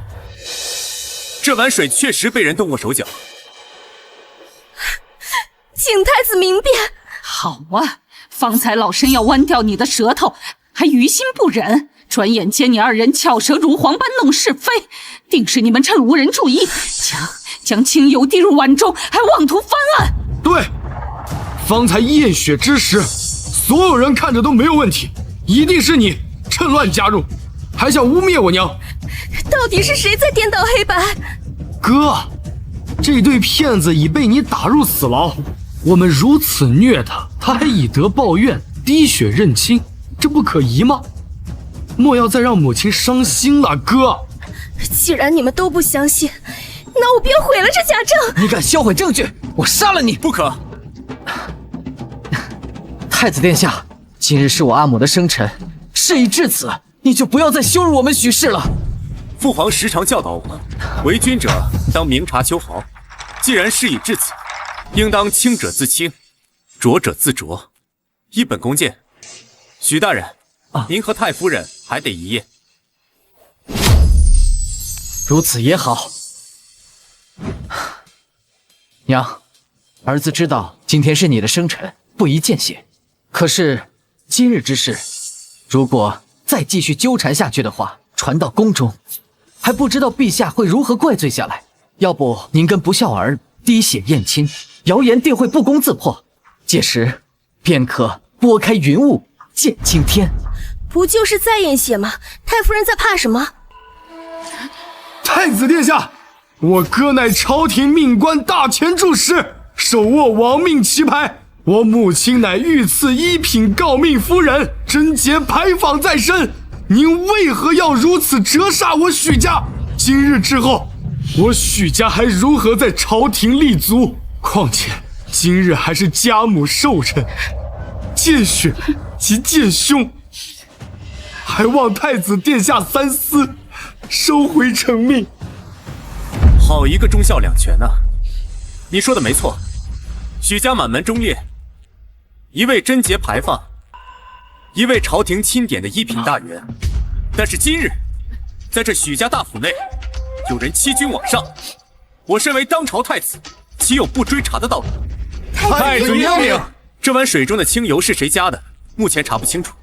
这碗水确实被人动过手脚，请太子明辨。好啊，方才老身要剜掉你的舌头，还于心不忍。转眼间你二人巧舌如簧，搬弄是非，定是你们趁无人注意，将清油滴入碗中，还妄图翻案。对，方才验血之时，所有人看着都没有问题，一定是你趁乱加入，还想污蔑我娘。到底是谁在颠倒黑白？哥，这对骗子已被你打入死牢，我们如此虐他还以德报怨，滴血认亲，这不可疑吗？莫要再让母亲伤心了，哥。既然你们都不相信，那我便毁了这假证。你敢销毁证据，我杀了你！不可！太子殿下，今日是我阿母的生辰，事已至此，你就不要再羞辱我们许氏了。父皇时常教导我，为君者当明察秋毫。既然事已至此，应当清者自清，浊者自浊。依本宫见，许大人，您和太夫人还得一夜。如此也好。娘，儿子知道今天是你的生辰，不宜见血。可是今日之事，如果再继续纠缠下去的话，传到宫中，还不知道陛下会如何怪罪下来。要不您跟不孝儿滴血验亲，谣言定会不攻自破，届时便可拨开云雾见青天。不就是在验血吗？太夫人在怕什么？太子殿下，我哥乃朝廷命官大前助使，手握亡命旗牌。我母亲乃御赐一品诰命夫人，贞节牌坊在身。您为何要如此折煞我许家？今日之后，我许家还如何在朝廷立足？况且今日还是家母寿辰，见血即见凶，还望太子殿下三思，收回成命。好一个忠孝两全啊！你说的没错，许家满门忠烈，一位贞节牌坊，一位朝廷钦点的一品大员。但是今日，在这许家大府内，有人欺君罔上，我身为当朝太子，岂有不追查的道理？太子英明！这碗水中的清油是谁加的？目前查不清楚，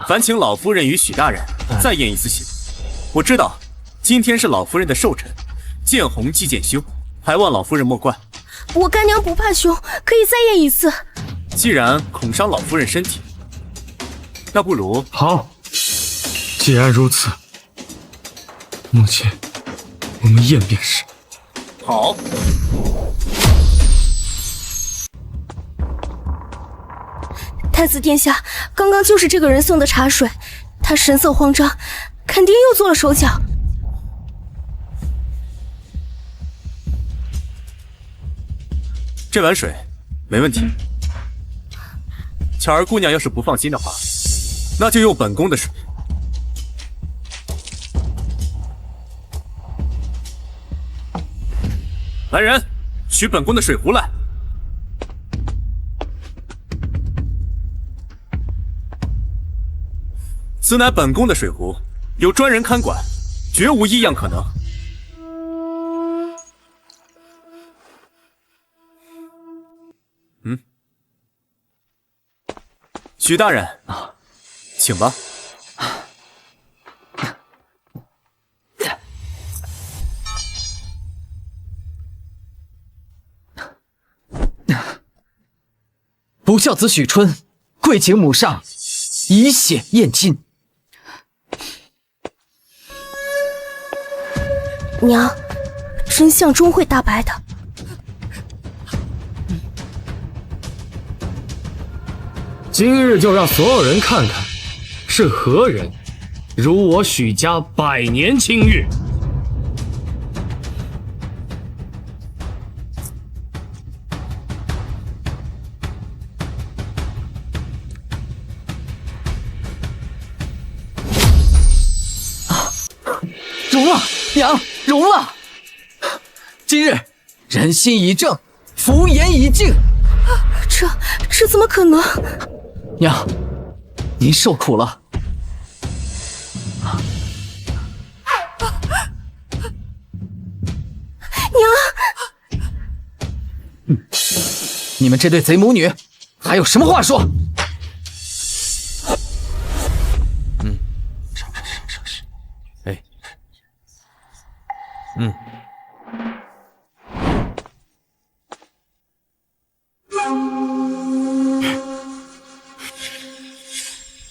烦请老夫人与许大人再验一次血。我知道今天是老夫人的寿辰，见红即见凶，还望老夫人莫怪。我干娘不怕凶，可以再验一次。既然恐伤老夫人身体，那不如……好，既然如此，母亲，我们验便是。好。太子殿下，刚刚就是这个人送的茶水，他神色慌张，肯定又做了手脚。这碗水没问题。巧儿姑娘要是不放心的话，那就用本宫的水。来人，取本宫的水壶来。此乃本宫的水壶，有专人看管，绝无异样可能。许大人，请吧。不孝子许春，跪请母上以血验亲。娘，真相终会大白的。今日就让所有人看看，是何人如我许家100年清誉。容了，娘，容了。今日人心已正，福言已尽。这怎么可能？娘，您受苦了。娘，你们这对贼母女，还有什么话说？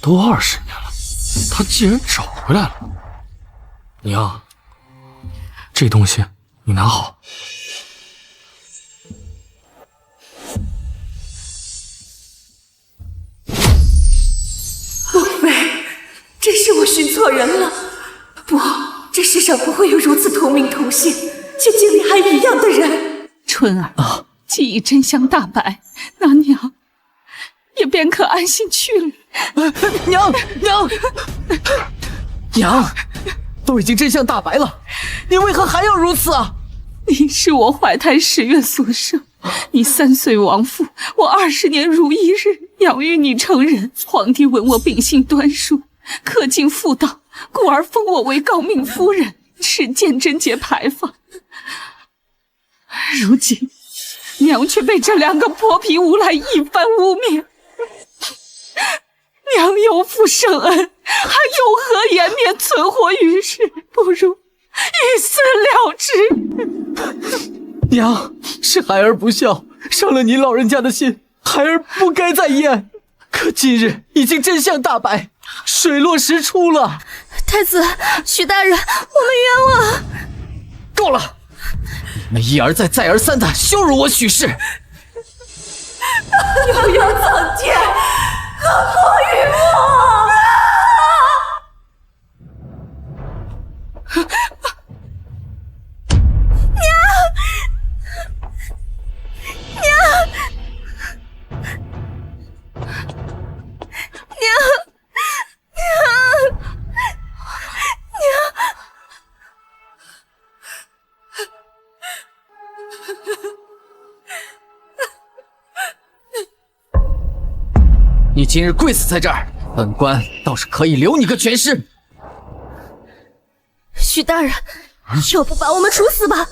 都20年了，他竟然找回来了。娘，这东西你拿好。莫非真是我寻错人了？不，这世上不会有如此同名同姓且经历还一样的人。春儿，既已真相大白，那娘也便可安心去了。娘，都已经真相大白了，你为何还要如此啊？你是我怀胎10月所生，你3岁亡父，我20年如一日养育你成人。皇帝闻我秉性端淑，恪尽妇道，故而封我为诰命夫人，持剑贞节牌坊。如今娘却被这2个泼皮无赖一番污蔑，娘有负圣恩，还有何颜面存活于世？不如一死了之。娘，是孩儿不孝，伤了您老人家的心，孩儿不该再咽。可今日已经真相大白，水落石出了。太子，许大人，我们冤枉。够了！你们一而再再而三的羞辱我许氏，又要藏奸，何祸于我？你今日跪死在这儿，本官倒是可以留你个全尸。许大人，要不把我们处死吧？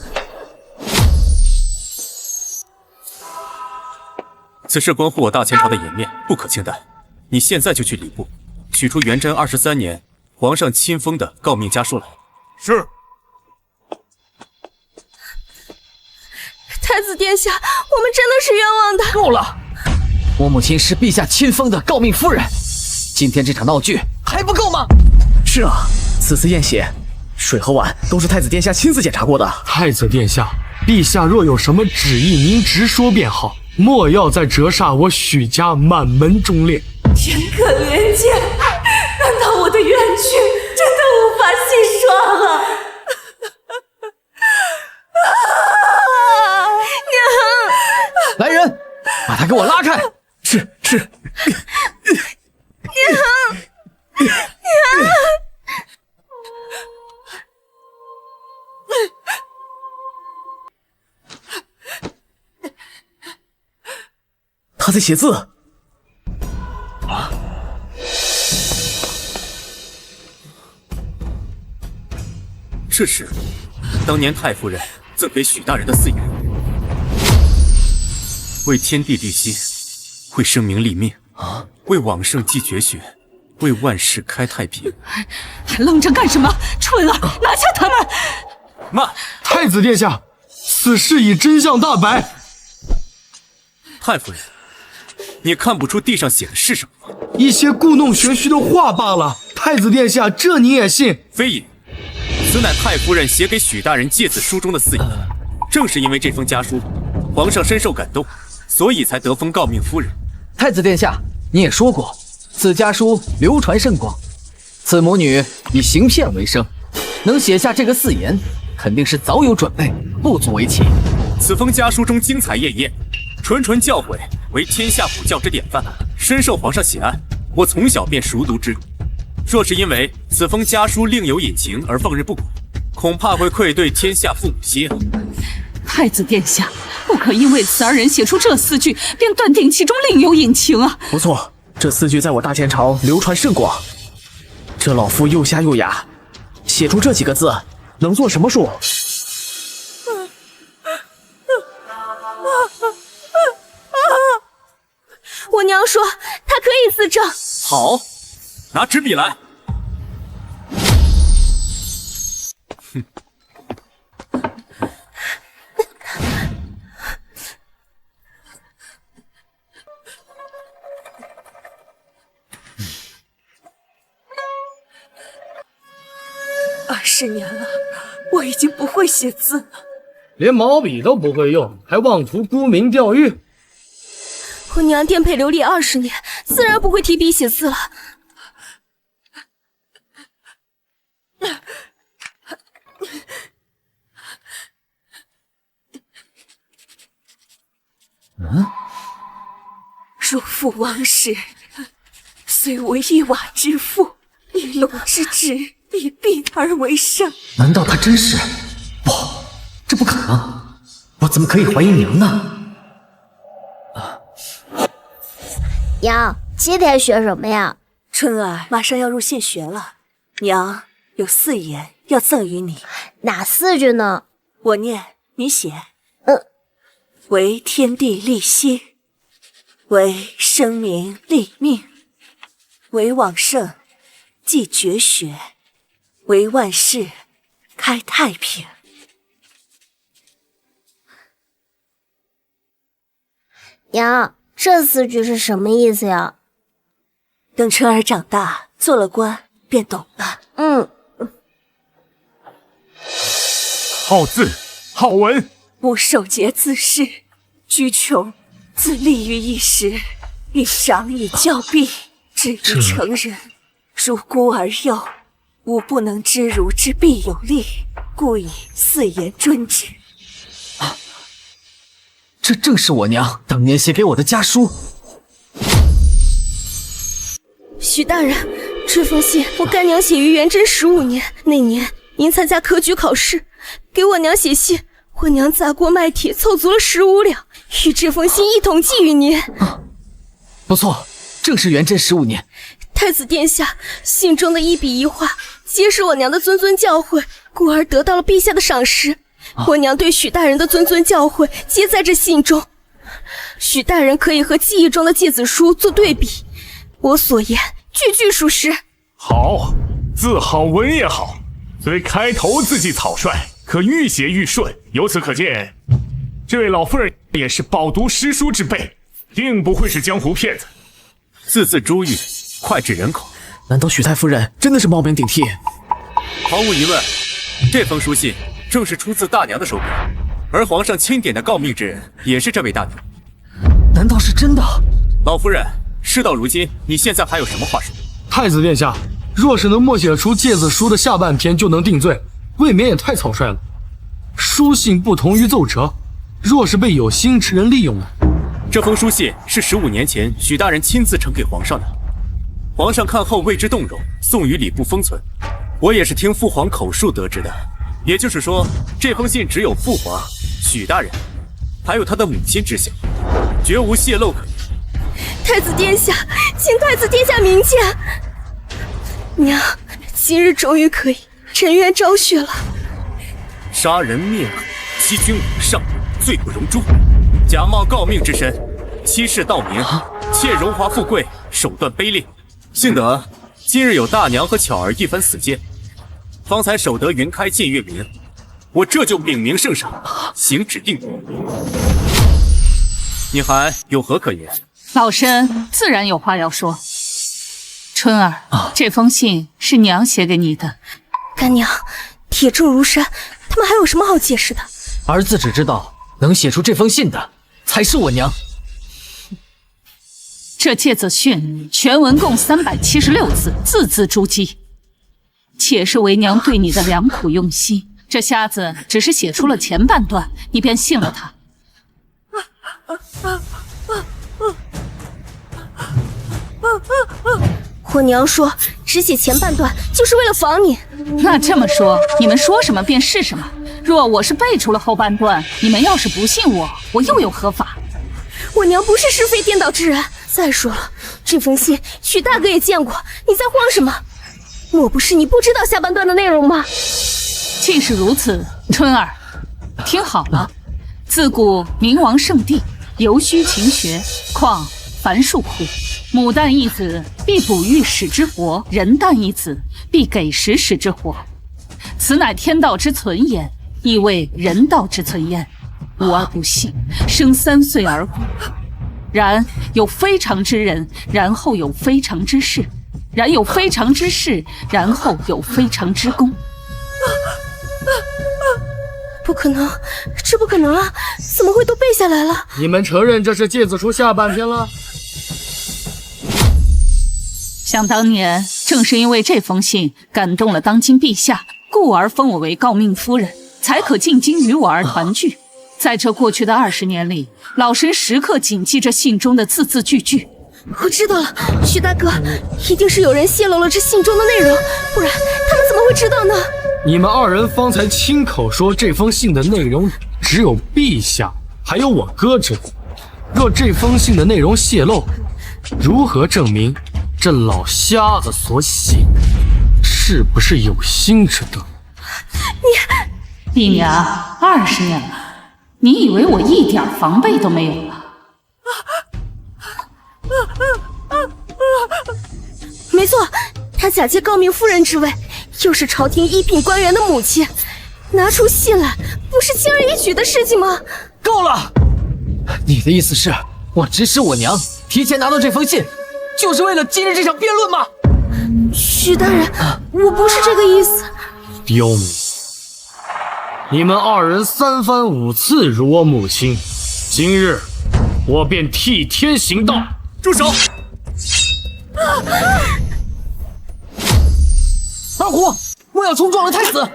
此事关乎我大前朝的颜面，不可轻待。你现在就去礼部，取出元贞23年皇上亲封的诰命家书来。是。太子殿下，我们真的是冤枉的。够了！我母亲是陛下亲封的诰命夫人，今天这场闹剧还不够吗？是啊，此次宴席，水和碗都是太子殿下亲自检查过的。太子殿下，陛下若有什么旨意，您直说便好，莫要再折煞我许家满门忠烈。天可怜见，难道我的冤屈真的无法细说了？娘，来人，把他给我拉开！是。娘。他在写字。这是当年太夫人赠给许大人的4言，为天地立心，为生民立命，为往圣继绝学，为万世开太平。还愣着干什么？春儿，拿下他们！慢！太子殿下，此事已真相大白。太夫人，你看不出地上写的是什么吗？一些故弄玄虚的话罢了。太子殿下，这你也信？非也，此乃太夫人写给许大人借此书中的4言。正是因为这封家书，皇上深受感动，所以才得封诰命夫人。太子殿下，你也说过，此家书流传甚广，此母女以行骗为生，能写下这个4言，肯定是早有准备，不足为奇。此封家书中精彩艳艳，纯纯教诲，为天下补教之典范，深受皇上喜爱。我从小便熟读之。若是因为此封家书另有隐情而放任不管，恐怕会愧对天下父母心啊。太子殿下，不可因为此2人写出这4句，便断定其中另有隐情啊！不错，这4句在我大前朝流传甚广。这老夫又瞎又哑，写出这几个字，能做什么数？我娘说她可以自证。好，拿纸笔来。20年了，我已经不会写字了，连毛笔都不会用，还妄图沽名钓誉。我娘颠沛流离20年，自然不会提笔写字了。若负王室，虽无一瓦之富，一龙之志亦必而为生。难道他真是？不，这不可能！我怎么可以怀疑娘呢？娘，今天学什么呀？春儿马上要入县学了，娘有4言要赠予你。哪4句呢？我念，你写。为天地立心，为生民立命，为往圣继绝学，为万世开太平。娘，这4句是什么意思呀？等春儿长大做了官便懂了。好字好文，吾守节自恃，居穷自立于一时，欲长以教弊，至于成人，如孤而幼，吾不能知汝之必有利，故以4言遵之。这正是我娘当年写给我的家书。许大人，这封信我干娘写于元贞15年，那年您参加科举考试，给我娘写信，我娘砸锅卖铁凑足了15两，与这封信一同寄予您。不错，正是元贞15年。太子殿下，信中的一笔一画，皆是我娘的谆谆教诲，故而得到了陛下的赏识。我娘对许大人的谆谆教诲，皆在这信中。许大人可以和记忆中的诫子书做对比，我所言句句属实。好，字好文也好，虽开头字迹草率，可愈写愈顺。由此可见，这位老夫人也是饱读诗书之辈，定不会是江湖骗子。字字珠玉，脍炙人口。难道许太夫人真的是冒名顶替？毫无疑问，这封书信正是出自大娘的手笔，而皇上钦点的诰命之人也是这位大娘。难道是真的？老夫人，事到如今，你现在还有什么话说？太子殿下，若是能默写出诫子书的下半篇就能定罪，未免也太草率了。书信不同于奏折，若是被有心之人利用了。这封书信是15年前许大人亲自呈给皇上的，皇上看后为之动容，送于礼部封存。我也是听父皇口述得知的，也就是说，这封信只有父皇、许大人，还有他的母亲知晓，绝无泄露可言。太子殿下，请太子殿下明鉴。娘，今日终于可以沉冤昭雪了。杀人灭口，欺君罔上，罪不容诛；假冒诰命之身，欺世盗名，窃荣华富贵，手段卑劣。幸得今日有大娘和巧儿一番死谏，方才守得云开见月明。我这就禀明圣上，行止定夺。你还有何可言？老身自然有话要说。春儿，这封信是娘写给你的。干娘，铁证如山，他们还有什么好解释的？儿子只知道能写出这封信的才是我娘。这诫子训全文共376字，字字珠玑，且是为娘对你的良苦用心。这瞎子只是写出了前半段，你便信了他。我娘说只写前半段就是为了防你。那这么说，你们说什么便是什么。若我是背出了后半段，你们要是不信我，我又有何法？我娘不是是非颠倒之人。再说了，这封信许大哥也见过，你在慌什么？莫不是你不知道下半段的内容吗？既是如此，春儿，听好了。自古明王圣地，尤须勤学，况凡树苦。母旦一子，必哺育使之活；人旦一子，必给食使之活。此乃天道之存焉，亦谓人道之存焉。吾儿不信，生3岁而故。然有非常之人，然后有非常之事；然有非常之事，然后有非常之功。不可能，这不可能啊！怎么会都背下来了？你们承认这是芥子书下半篇了？想当年，正是因为这封信感动了当今陛下，故而封我为诰命夫人，才可进京与我儿团聚。在这过去的20年里，老身时刻谨记着信中的字字句句。我知道了，徐大哥，一定是有人泄露了这信中的内容，不然他们怎么会知道呢？你们2人方才亲口说这封信的内容只有陛下还有我哥知道，若这封信的内容泄露，如何证明这老瞎子所写是不是有心之德？你姨娘，20年了，你以为我一点防备都没有了？没错，他假借诰命夫人之位，又是朝廷一品官员的母亲，拿出信来，不是轻而易举的事情吗？够了！你的意思是，我指使我娘提前拿到这封信，就是为了今日这场辩论吗？许大人，我不是这个意思。刁民！你们2人3番5次辱我母亲，今日我便替天行道！住手！二虎，莫要冲撞了太子！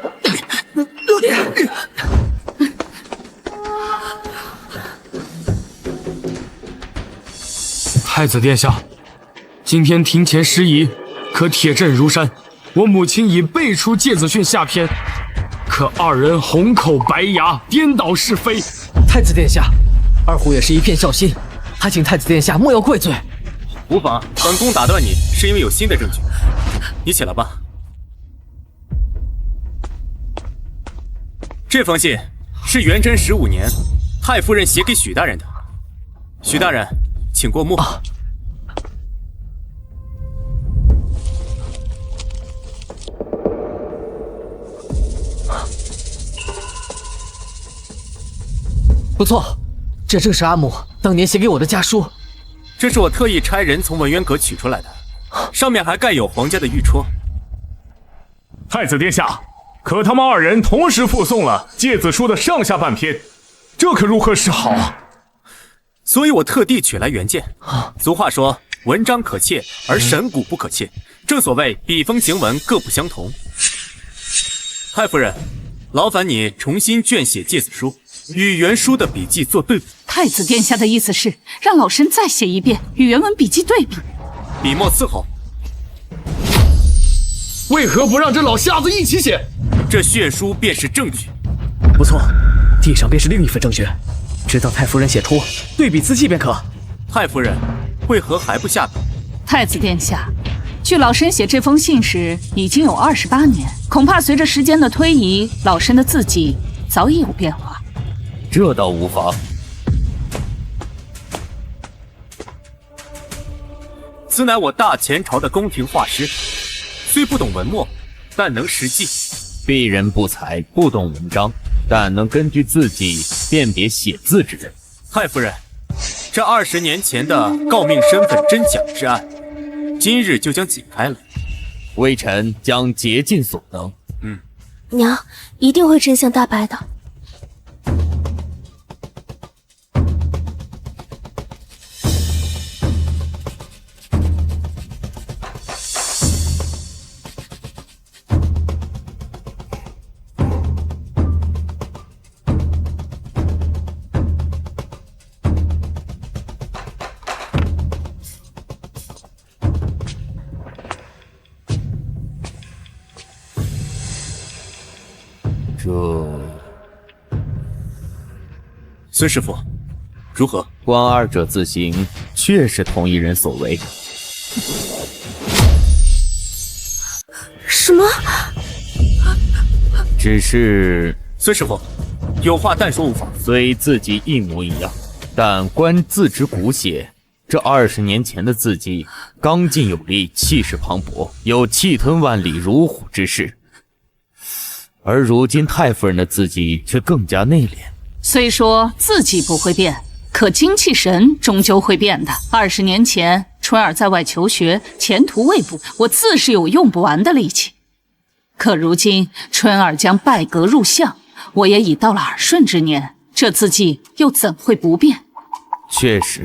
太子殿下，今天庭前事宜可铁证如山，我母亲已背出芥子训下篇，可2人红口白牙，颠倒是非。太子殿下，二虎也是一片孝心，还请太子殿下莫要怪罪。无妨，本宫打断你是因为有新的证据，你起来吧。这封信是元贞15年太夫人写给许大人的，许大人，请过目。不错，这正是阿母当年写给我的家书。这是我特意差人从文渊阁取出来的，上面还盖有皇家的御戳。太子殿下，可他们2人同时附送了芥子书的上下半篇，这可如何是好啊？所以我特地取来原件。俗话说，文章可窃，而神骨不可窃。正所谓笔锋行文各不相同。太夫人，劳烦你重新卷写芥子书，与原书的笔记做对比。太子殿下的意思是让老身再写一遍，与原文笔记对比。笔墨伺候。为何不让这老瞎子一起写？这血书便是证据。不错，地上便是另一份证据，直到太夫人写出对比字迹便可。太夫人，为何还不下笔？太子殿下，距老身写这封信时已经有28年，恐怕随着时间的推移，老身的字迹早已有变化。这倒无妨。此乃我大前朝的宫廷画师，虽不懂文墨，但能识迹。鄙人不才，不懂文章，但能根据字迹辨别写字之人。太夫人，这20年前的诰命身份真假之案，今日就将解开了。微臣将竭尽所能。娘，一定会真相大白的。孙师傅，如何？观二者自行，确是同一人所为。什么？只是孙师傅，有话但说无妨。虽字迹一模一样，但观字之骨血，这20年前的字迹刚劲有力，气势磅礴，有气吞万里如虎之势，而如今太夫人的字迹却更加内敛。虽说字迹不会变，可精气神终究会变的。20年前，春儿在外求学，前途未卜，我自是有用不完的力气。可如今，春儿将败阁入相，我也已到了耳顺之年，这字迹又怎会不变？确实，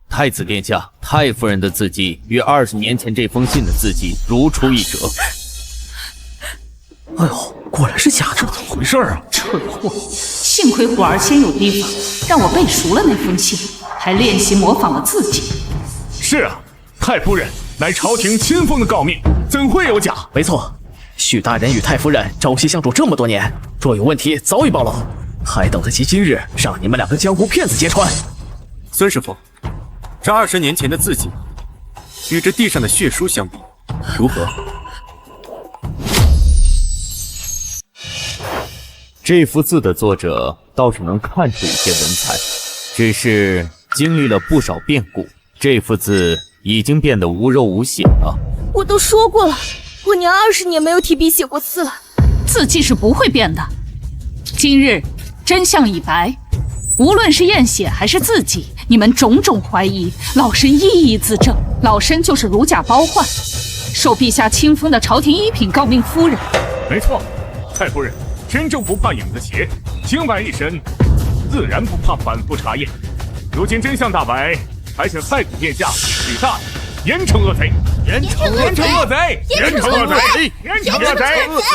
太子殿下，太夫人的字迹与20年前这封信的字迹如出一辙。哎呦，果然是假的，这怎么回事啊？蠢货！幸亏虎儿先有提防，让我背熟了那封信，还练习模仿了字迹。是啊，太夫人乃朝廷亲封的诰命，怎会有假？没错，许大人与太夫人朝夕相处这么多年，若有问题早已暴露，还等得及今日让你们两个江湖骗子揭穿？孙师傅，这20年前的字迹与这地上的血书相比，如何？这幅字的作者倒是能看出一些文采，只是经历了不少变故，这幅字已经变得无肉无血了。我都说过了，我娘20年没有提笔写过字了。字迹是不会变的。今日真相已白，无论是验血还是字迹，你们种种怀疑，老身一一自证。老身就是如假包换，受陛下亲封的朝廷一品诰命夫人。没错，太夫人真正不怕影子邪，清白一身，自然不怕反复查验。如今真相大白，还请太子殿下、许大人严惩恶贼，严惩恶贼，严惩恶贼，严惩恶贼，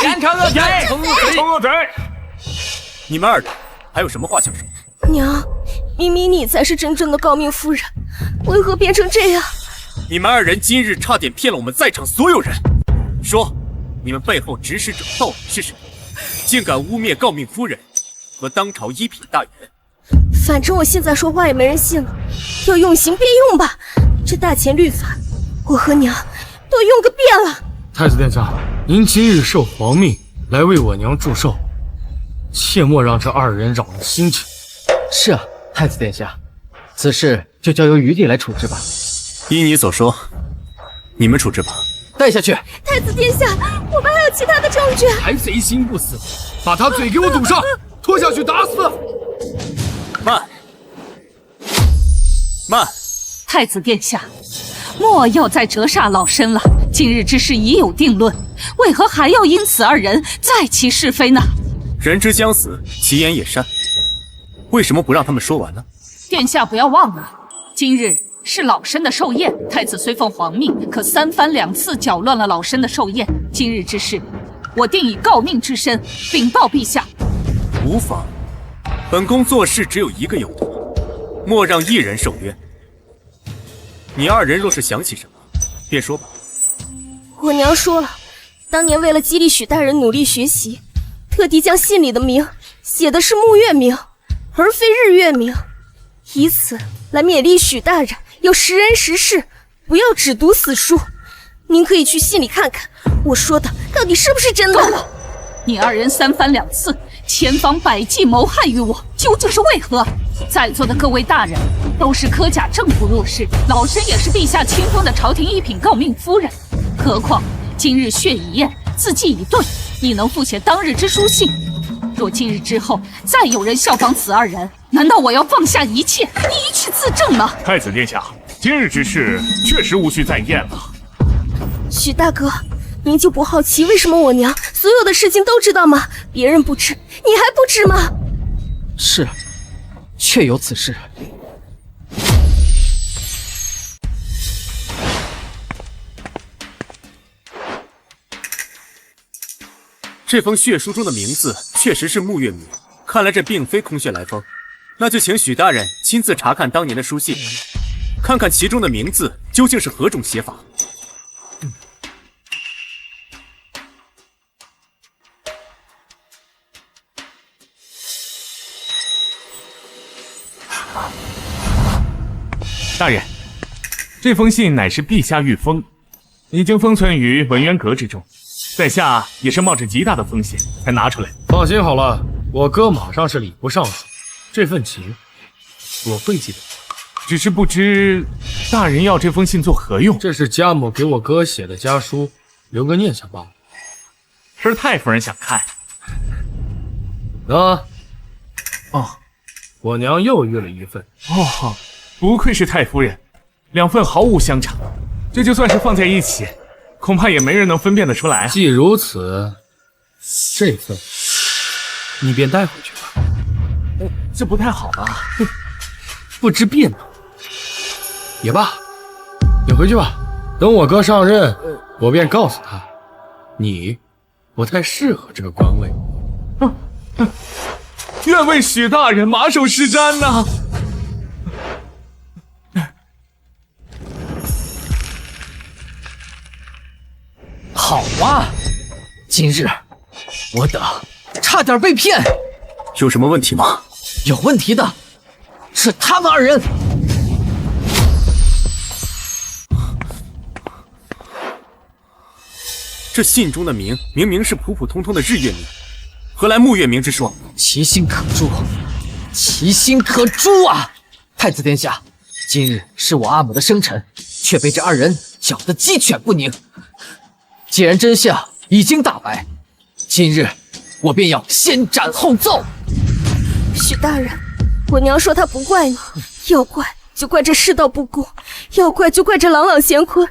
严惩恶贼，严惩恶贼！你们二人还有什么话想说？娘，明明你才是真正的诰命夫人，为何变成这样？你们二人今日差点骗了我们在场所有人。说，你们背后指使者到底是谁？竟敢污蔑诰命夫人和当朝一品大员！反正我现在说话也没人信了，要用刑便用吧。这大钱律法，我和娘都用个遍了。太子殿下，您今日受皇命来为我娘祝寿，切莫让这二人扰了心情。是啊，太子殿下，此事就交由余弟来处置吧。依你所说，你们处置吧。带下去。太子殿下，我们还有其他的证据。还贼心不死，把他嘴给我堵上，拖下去打死。慢，慢！太子殿下，莫要再折煞老身了。今日之事已有定论，为何还要因此二人再起是非呢？人之将死，其言也善。为什么不让他们说完呢？殿下不要忘了，今日是老身的寿宴，太子虽奉皇命，可3番2次搅乱了老身的寿宴。今日之事，我定以诰命之身禀报陛下。无妨，本宫做事只有一个有度，莫让一人受冤。你二人若是想起什么，便说吧。我娘说了，当年为了激励许大人努力学习，特地将信里的名写的是木月名，而非日月名，以此来勉励许大人要识人识事，不要只读死书。您可以去信里看看，我说的到底是不是真的。够了！你二人3番2次，千方百计谋害于我，究竟是为何？在座的各位大人都是科甲正部入仕，老身也是陛下亲封的朝廷一品诰命夫人。何况今日血已验，字迹已对，你能复写当日之书信。若今日之后再有人效仿此二人，难道我要放下一切，一一去自证吗？太子殿下，今日之事确实无需再验了。许大哥，您就不好奇为什么我娘所有的事情都知道吗？别人不知，你还不知吗？是，确有此事。这封血书中的名字确实是木月名，看来这并非空穴来风。那就请许大人亲自查看当年的书信，看看其中的名字究竟是何种写法。大人，这封信乃是陛下御封，已经封存于文渊阁之中，在下也是冒着极大的风险才拿出来。放心好了，我哥马上是礼部尚书，这份情我会记得。只是不知大人要这封信做何用？这是家母给我哥写的家书，留个念想罢了。是太夫人想看。啊，哦，我娘又约了一份。哦，不愧是太夫人，2份毫无相差，这就算是放在一起，恐怕也没人能分辨得出来啊。既如此，这份你便带回去吧。这不太好吧？不知变通。也罢，你回去吧。等我哥上任，我便告诉他，你不太适合这个官位。愿为许大人马首是瞻呐！好啊，今日我等差点被骗。有什么问题吗？有问题的是他们2人。这信中的明明明是普普通通的日月明，何来木月明之说？其心可诛，其心可诛啊！太子殿下，今日是我阿母的生辰，却被这2人搅得鸡犬不宁。既然真相已经大白，今日我便要先斩后奏。许大人，我娘说她不怪你，要怪就怪这世道不公，要怪就怪这朗朗乾坤，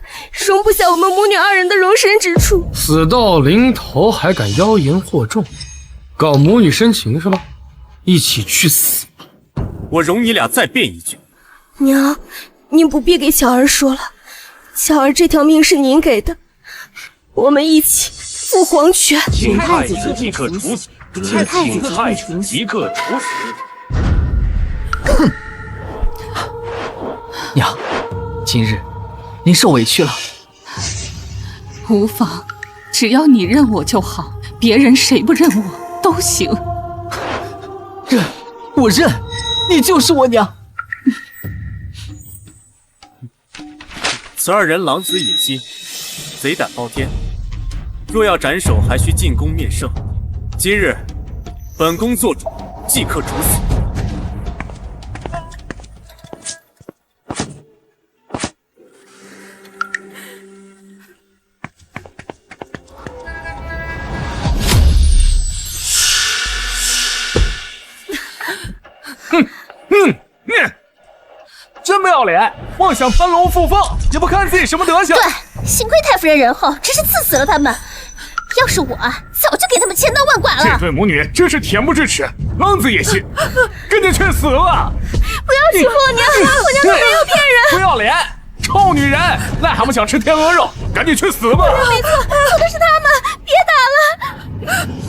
容不下我们母女2人的容身之处。死到临头还敢妖言惑众，搞母女深情是吧？一起去死！我容你俩再辩一句。娘，您不必给巧儿说了，巧儿这条命是您给的，我们一起赴黄泉。请太子即刻处死！请太子即刻处死！哼！娘，今日您受委屈了。无妨，只要你认我就好，别人谁不认我都行。认，我认，你就是我娘。此2人狼子野心，贼胆包天。若要斩首，还需进宫面圣。今日本宫做主，即刻处死。真不要脸，妄想攀龙附凤，也不看自己什么德行。对，幸亏太夫人仁厚，真是赐死了他们。要是我，早就给他们千刀万剐了。这对母女真是恬不知耻，狼子野心，赶紧去死吧！不要欺负我娘，我娘可没有骗人。不要脸，臭女人，癞蛤蟆想吃天鹅肉，赶紧去死吧！没错，错的是他们，别打了。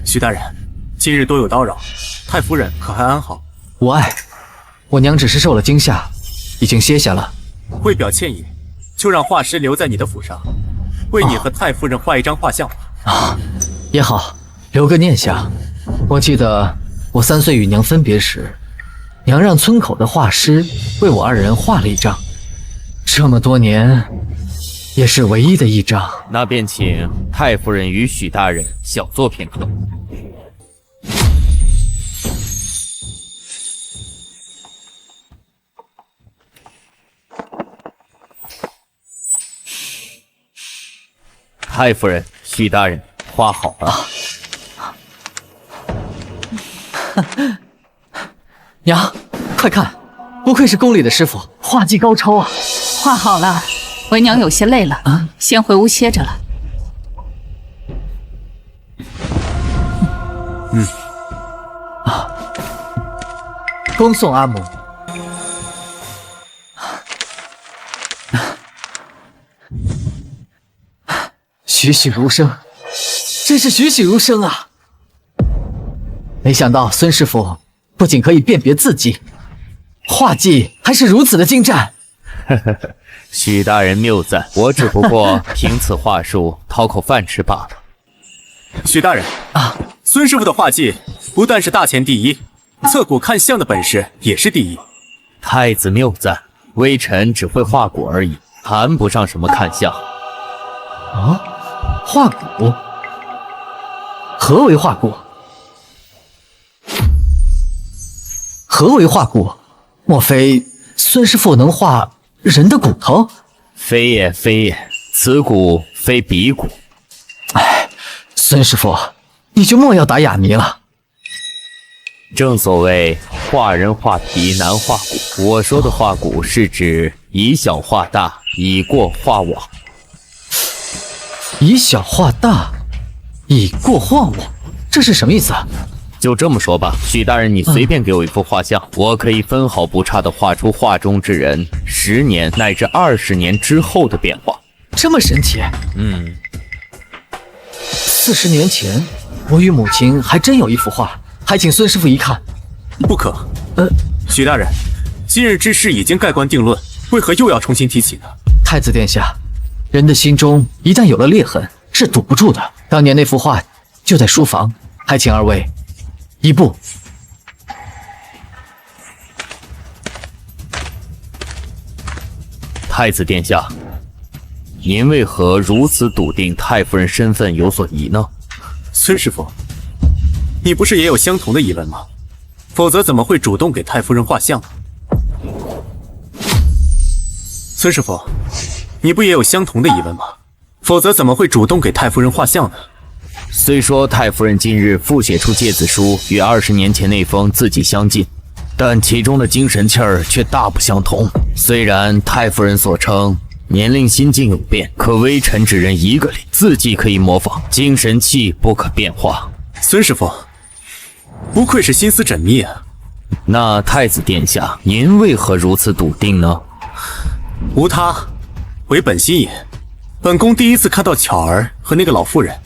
徐大人，今日多有叨扰，太夫人可还安好？无碍，我娘只是受了惊吓，已经歇下了。为表歉意，就让画师留在你的府上，为你和太夫人画一张画像吧。啊，也好，留个念想。我记得我3岁与娘分别时，娘让村口的画师为我2人画了一张，这么多年，也是唯一的一张。那便请太夫人与许大人小坐片刻。太夫人、许大人，画好了。娘，快看，不愧是宫里的师傅，画技高超啊！画好了，为娘有些累了，先回屋歇着了。恭送阿母。栩栩如生，真是栩栩如生啊！没想到孙师傅不仅可以辨别字迹，画技还是如此的精湛。许大人谬赞，我只不过凭此画术讨口饭吃罢了。许大人啊，孙师傅的画技不但是大前第一，测骨看相的本事也是第一。太子谬赞，微臣只会画骨而已，谈不上什么看相。啊，画骨？何为画骨？何为画骨？莫非孙师傅能画人的骨头？非也非也，此骨非彼骨。哎，孙师傅，你就莫要打哑谜了。正所谓画人画皮难画骨。我说的画骨是指以小画大，以过画网。以小画大，以过画网，这是什么意思啊？就这么说吧，许大人，你随便给我一幅画像，我可以分毫不差地画出画中之人10年乃至20年之后的变化。这么神奇？40年前，我与母亲还真有一幅画，还请孙师傅一看。不可。许大人，今日之事已经盖棺定论，为何又要重新提起呢？太子殿下，人的心中一旦有了裂痕，是堵不住的。当年那幅画就在书房，还请二位一步。太子殿下，您为何如此笃定太夫人身份有所疑呢？孙师傅，你不是也有相同的疑问吗？否则怎么会主动给太夫人画像呢？孙师傅，你不也有相同的疑问吗？否则怎么会主动给太夫人画像呢？虽说太夫人近日复写出诫子书与20年前那封字迹相近，但其中的精神气儿却大不相同。虽然太夫人所称年龄心境有变，可微臣之人一个理，字迹可以模仿，精神气不可变化。孙师傅，不愧是心思缜密啊。那太子殿下，您为何如此笃定呢？无他，唯本心也。本宫第一次看到巧儿和那个老妇人，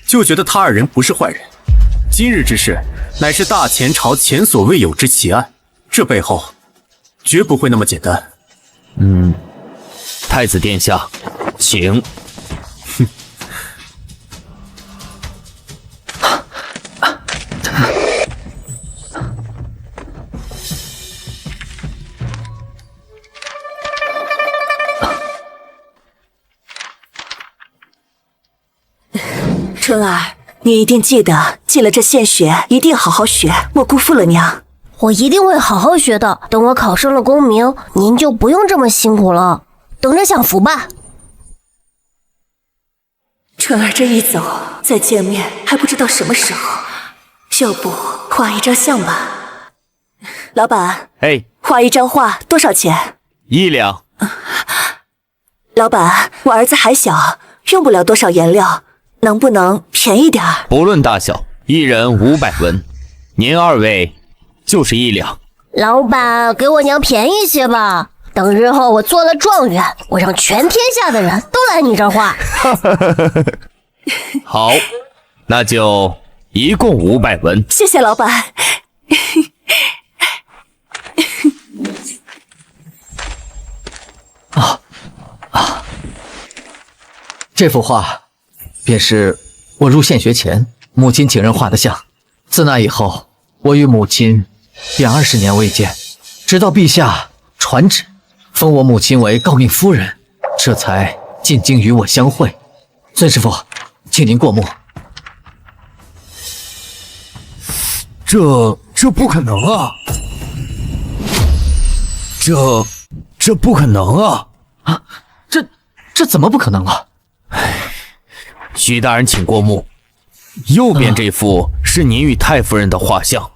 就觉得他二人不是坏人。今日之事，乃是大前朝前所未有之奇案，这背后绝不会那么简单。太子殿下，请。春儿，你一定记得，进了这县学，一定好好学，莫辜负了娘。我一定会好好学的。等我考上了功名，您就不用这么辛苦了，等着享福吧。春儿这一走，再见面还不知道什么时候，要不画一张像吧？老板，画一张画多少钱？1两。老板，我儿子还小，用不了多少颜料，能不能便宜点儿？不论大小，一人500文。您二位就是1两。老板，给我娘便宜些吧。等日后我做了状元，我让全天下的人都来你这儿画。好，那就一共500文。谢谢老板。这幅画便是我入县学前母亲请人画的像。自那以后，我与母亲便20年未见，直到陛下传旨封我母亲为诰命夫人，这才进京与我相会。孙师傅，请您过目。这不可能啊！这不可能啊！这怎么不可能啊？许大人请过目，右边这幅是您与太夫人的画像，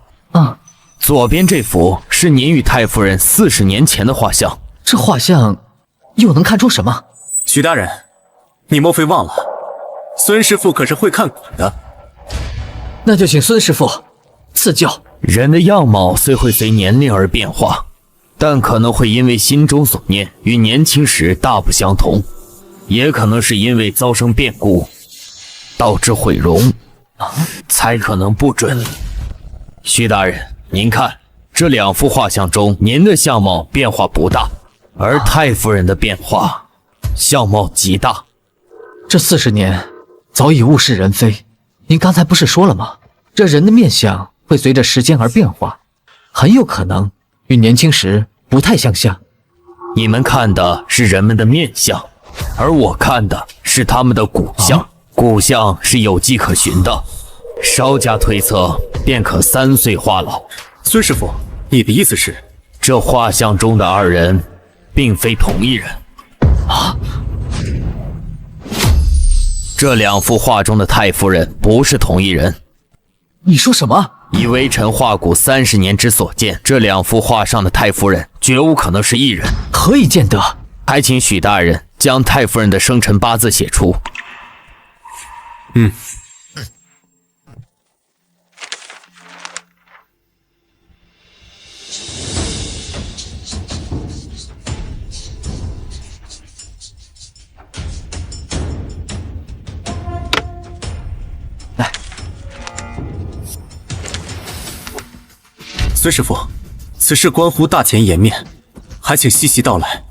左边这幅是您与太夫人40年前的画像。这画像又能看出什么？许大人，你莫非忘了，孙师傅可是会看骨的。那就请孙师傅赐教。人的样貌虽会随年龄而变化，但可能会因为心中所念与年轻时大不相同，也可能是因为遭生变故导致毁容，才可能不准。徐大人，您看这2幅画像中，您的相貌变化不大，而太夫人的变化相貌极大。这40年早已物是人非，您刚才不是说了吗？这人的面相会随着时间而变化，很有可能与年轻时不太相像。你们看的是人们的面相，而我看的是他们的骨相。骨相是有迹可循的，稍加推测便可3岁化老。孙师傅，你的意思是，这画像中的2人并非同一人啊？这2幅画中的太夫人不是同一人。你说什么？以微臣画骨30年之所见，这2幅画上的太夫人绝无可能是一人。何以见得？还请许大人将太夫人的生辰八字写出。来，孙师傅，此事关乎大钱颜面，还请细细道来。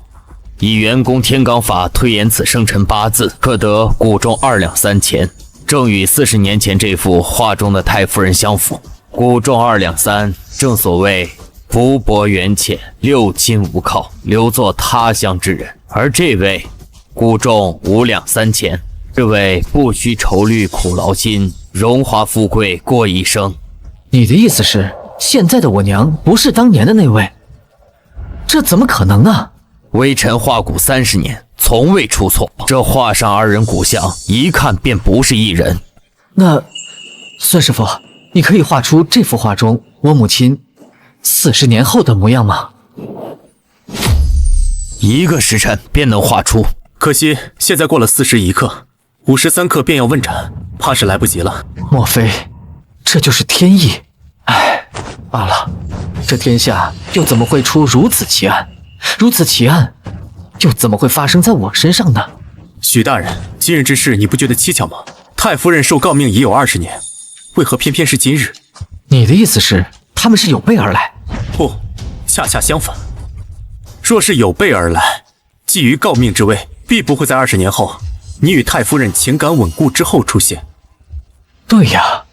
以元宫天罡法推演此生辰八字，可得谷中2两3钱，正与40年前这幅画中的太夫人相符。谷中2两3，正所谓福薄缘浅，六亲无靠，留作他乡之人。而这位谷中5两3钱，这位不需愁虑苦劳心，荣华富贵过一生。你的意思是，现在的我娘不是当年的那位？这怎么可能啊？微臣画骨30年，从未出错。这画上2人骨相，一看便不是一人。那孙师傅，你可以画出这幅画中我母亲40年后的模样吗？1个时辰便能画出，可惜现在过了41刻，53刻便要问斩，怕是来不及了。莫非这就是天意？唉，罢了，这天下又怎么会出如此奇案？如此奇案，又怎么会发生在我身上呢？许大人，今日之事你不觉得蹊跷吗？太夫人受诰命已有20年，为何偏偏是今日？你的意思是，他们是有备而来？不，恰恰相反。若是有备而来，觊觎诰命之位，必不会在20年后，你与太夫人情感稳固之后出现。对呀，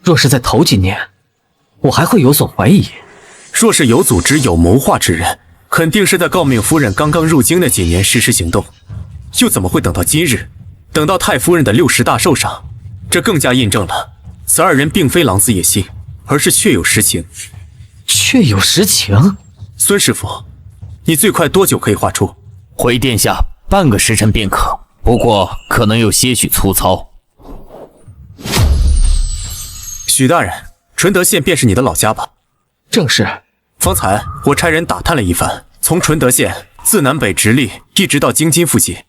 若是在头几年，我还会有所怀疑。若是有组织、有谋划之人，肯定是在诰命夫人刚刚入京那几年实施行动，又怎么会等到今日，等到太夫人的60大寿上？这更加印证了此2人并非狼子野心，而是确有实情。确有实情？孙师傅，你最快多久可以画出？回殿下半个时辰便可，不过可能有些许粗糙。许大人，纯德县便是你的老家吧？正是。方才我差人打探了一番，从纯德县自南北直隶一直到京津附近，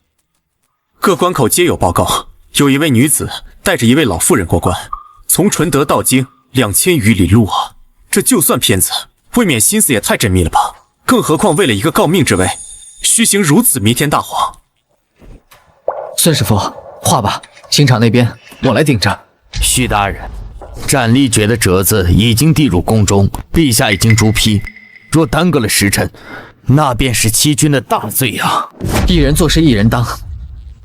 各关口皆有报告，有一位女子带着一位老妇人过关，从纯德到京2000余里路啊！这就算骗子，未免心思也太缜密了吧？更何况为了一个诰命之位，虚行如此弥天大谎。孙师傅，画吧，刑场那边我来顶着。许大人，斩立决的折子已经递入宫中，陛下已经朱批。若耽搁了时辰，那便是欺君的大罪啊！一人做事一人当，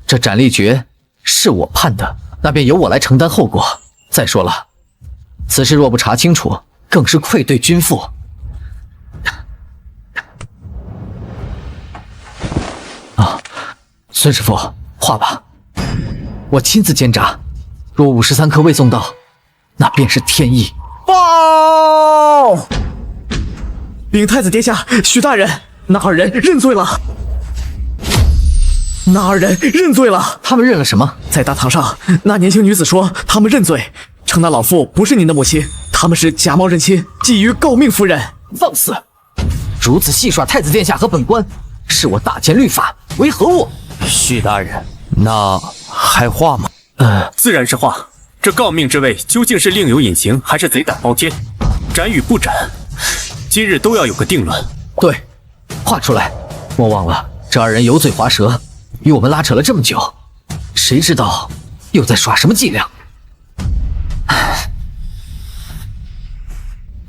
这斩立决是我判的，那便由我来承担后果。再说了，此事若不查清楚，更是愧对君父。啊，孙师傅，画吧，我亲自监察。若53颗未送到，那便是天意。报！禀太子殿下，许大人，那2人认罪了。那2人认罪了。他们认了什么？在大堂上，那年轻女子说他们认罪，称那老妇不是您的母亲，他们是假冒认亲，觊觎诰命夫人。放肆！如此戏耍太子殿下和本官，是我大践律法，为何物？许大人，那还画吗？自然是画。这诰命之位究竟是另有隐情，还是贼胆包天？斩与不斩，今日都要有个定论。对，画出来。莫忘了，这2人油嘴滑舌，与我们拉扯了这么久，谁知道又在耍什么伎俩？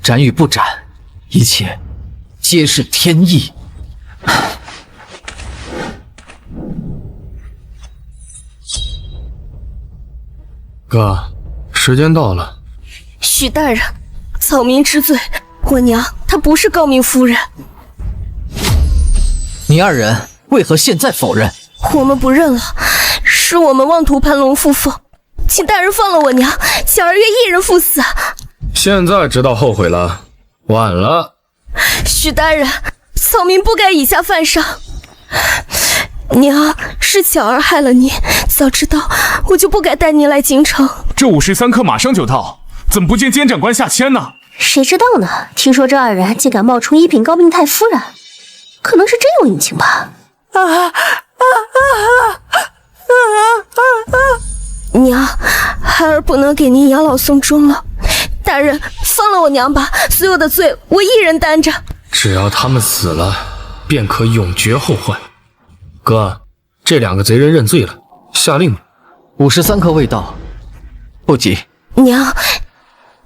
斩与不斩，一切皆是天意。哥，时间到了。许大人，草民知罪，我娘她不是诰命夫人。你2人为何现在否认？我们不认了，是我们妄图攀龙附凤，请大人放了我娘，小儿愿一人赴死。现在知道后悔了，晚了。许大人，草民不该以下犯上。娘，是巧儿害了您，早知道我就不该带您来京城。这53颗马上就到，怎么不见监斩官下签呢？谁知道呢？听说这二人竟敢冒充一品高病太夫人，可能是真有隐情吧。娘，孩儿不能给您养老送终了。大人，放了我娘吧，所有的罪我一人担着。只要他们死了，便可永绝后患。哥，这2个贼人认罪了，下令吧。53克未到，不急。娘，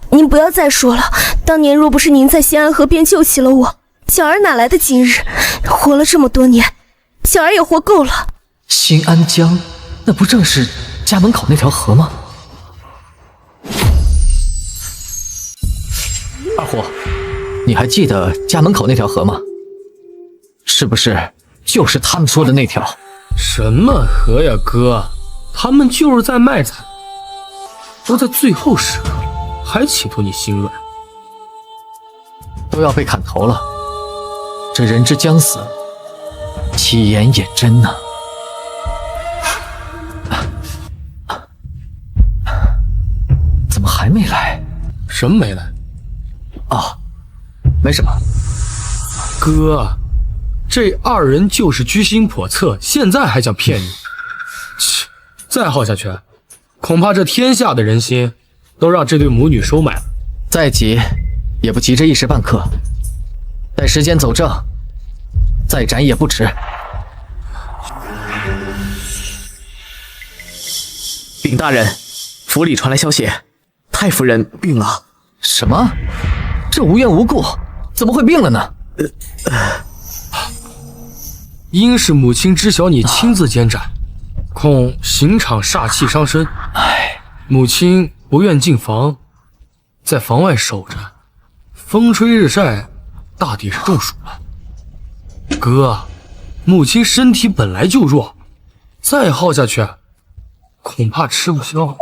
您不要再说了。当年若不是您在西安河边救起了我，小儿哪来的今日？活了这么多年，小儿也活够了。新安江，那不正是家门口那条河吗？二虎，你还记得家门口那条河吗？是不是就是他们说的那条？什么河呀，哥？他们就是在卖惨，都在最后时刻了，还企图你心软。都要被砍头了，这人之将死，其言也真呐。怎么还没来？什么没来？哦，没什么。哥，这2人就是居心叵测，现在还想骗你。切，再耗下去，恐怕这天下的人心都让这对母女收买了。再急也不急这一时半刻，待时间走正，再斩也不迟。禀大人，府里传来消息，太夫人病了。什么？这无缘无故怎么会病了呢？因是母亲知晓你亲自监斩，恐刑场煞气伤身，母亲不愿进房，在房外守着，风吹日晒，大抵是中暑了。哥，母亲身体本来就弱，再耗下去，恐怕吃不消。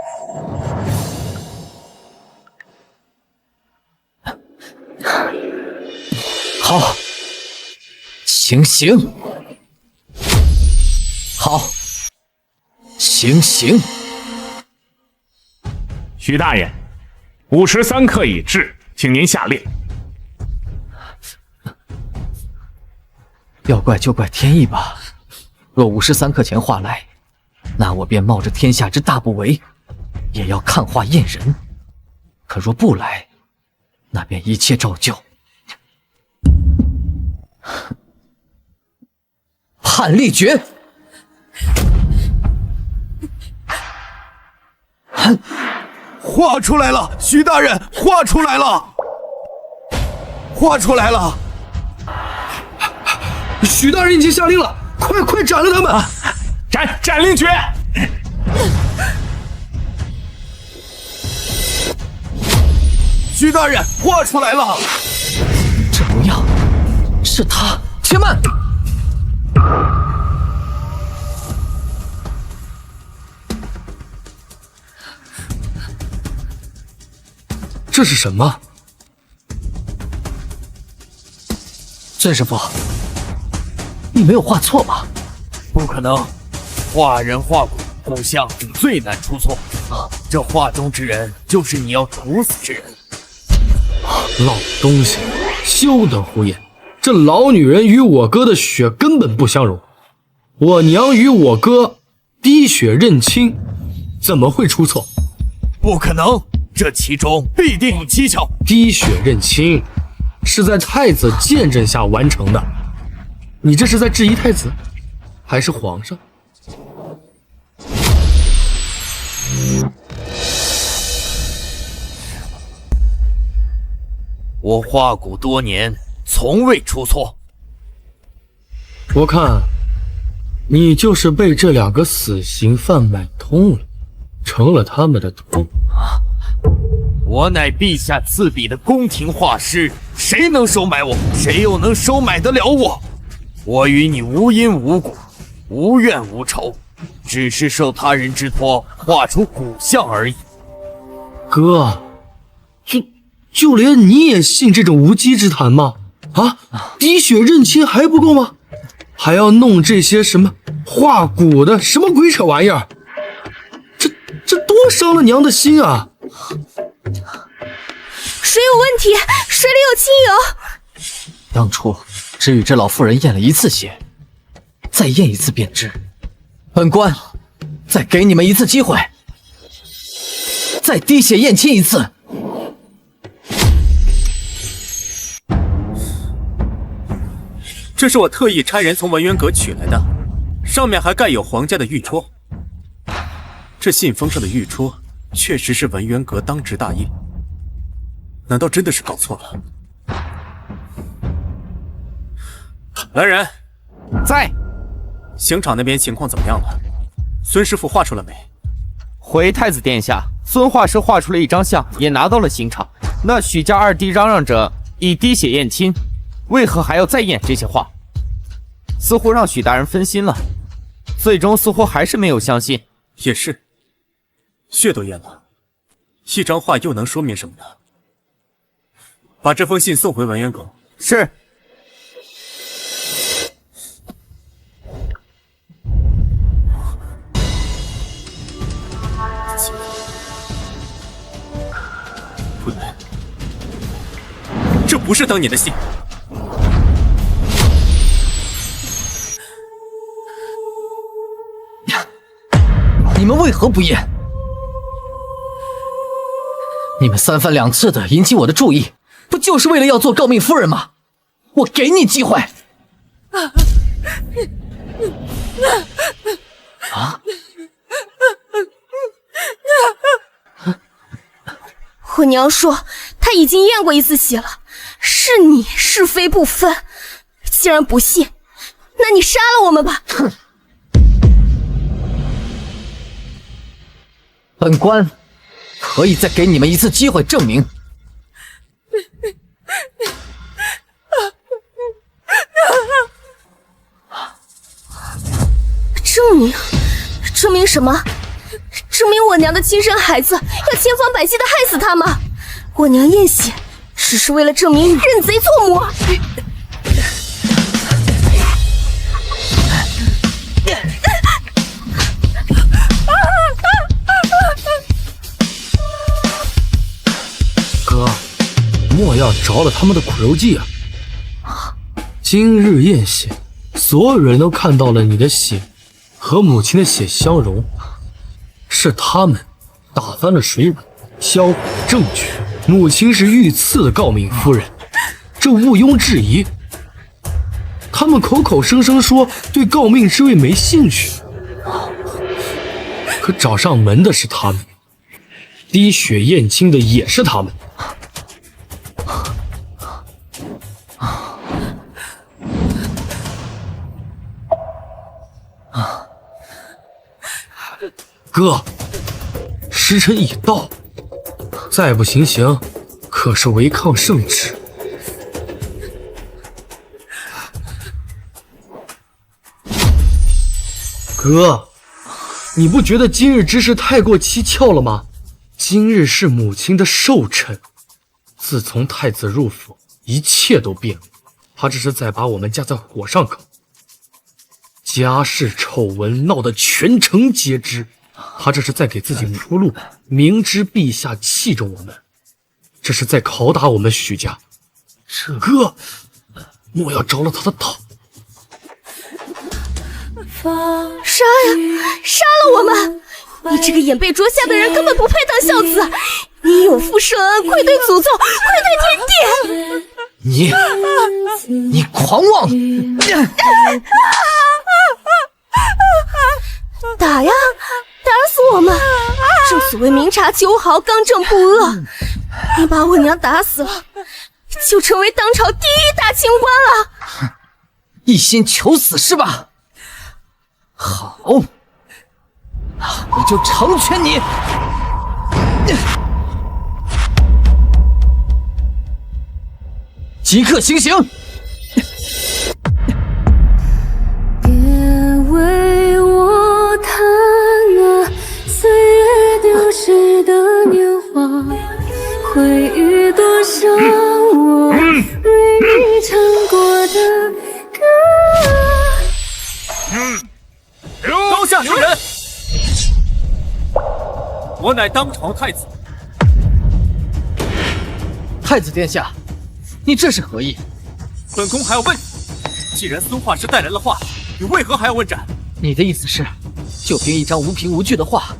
好，行，好，行。徐大人，53克已至，请您下令。要怪就怪天意吧。若53克前话来，那我便冒着天下之大不韪，也要看化验人。可若不来，那便一切照旧。判力决！画出来了，徐大人，画出来了，画出来了！许大人已经下令了，快斩了他们！斩令决！徐大人，画出来了！这模样是他！且慢！这是什么？孙师傅，你没有画错吧？不可能，画人画骨相最难出错。这画中之人就是你要处死之人。老东西，休得胡言！这老女人与我哥的血根本不相容，我娘与我哥滴血认亲，怎么会出错？不可能，这其中必定有蹊跷。滴血认亲是在太子见证下完成的，你这是在质疑太子，还是皇上？我画骨多年，从未出错。我看你就是被这2个死刑犯买通了，成了他们的徒。我乃陛下赐笔的宫廷画师，谁能收买我？谁又能收买得了我？我与你无因无故，无怨无仇，只是受他人之托画出骨相而已。哥，就连你也信这种无稽之谈吗？啊，滴血认亲还不够吗？还要弄这些什么画骨的什么鬼扯玩意儿？这多伤了娘的心啊！水有问题，水里有清油。当初只与这老妇人验了一次血，再验一次便知。本官再给你们一次机会，再滴血验亲一次。这是我特意差人从文渊阁取来的，上面还盖有皇家的玉戳。这信封上的玉戳确实是文渊阁当值大印，难道真的是搞错了？来人，在。刑场那边情况怎么样了？孙师傅画出了没？回太子殿下，孙画师画出了一张像，也拿到了刑场。那许家二弟嚷嚷着以滴血验亲，为何还要再验这些画？似乎让许大人分心了，最终似乎还是没有相信。也是，血都验了，一张画又能说明什么呢？把这封信送回文渊阁。是。不对，这不是当年的信。你们为何不验？你们三番两次的引起我的注意，不就是为了要做诰命夫人吗？我给你机会。啊！我娘说她已经验过一次血了，是你是非不分。既然不信，那你杀了我们吧！哼！本官可以再给你们一次机会证明。证明什么？证明我娘的亲生孩子要千方百计的害死他吗？我娘验血只是为了证明认贼作母。哥，莫要着了他们的苦肉计啊！今日验血，所有人都看到了你的血和母亲的血相融，是他们打翻了水碗，销毁了证据。母亲是御赐的诰命夫人，这毋庸置疑。他们口口声声说对诰命之位没兴趣，可找上门的是他们，滴血验亲的也是他们。哥，时辰已到，再不行刑，可是违抗圣旨。哥，你不觉得今日之事太过蹊跷了吗？今日是母亲的寿辰，自从太子入府，一切都变了。他这是在把我们架在火上烤，家事丑闻闹得全城皆知。他这是在给自己铺路，明知陛下器重我们，这是在拷打我们许家。哥，莫要着了他的道。杀呀！杀了我们！你这个眼被啄瞎的人根本不配当孝子！你有负圣恩，愧对祖宗，愧对天地！你狂妄！打呀！打死我们！正所谓明察秋毫，刚正不阿。你把我娘打死了，就成为当朝第一大清官了。一心求死是吧？好，那我就成全你。即刻行刑！别为我弹啊，岁月丢失的年华，回忆多少我为你唱过的歌。刀下留人！我乃当朝太子，太子殿下，你这是何意？本宫还要问你，既然孙画师带来了画，你为何还要问斩？你的意思是，就凭一张无凭无据的画，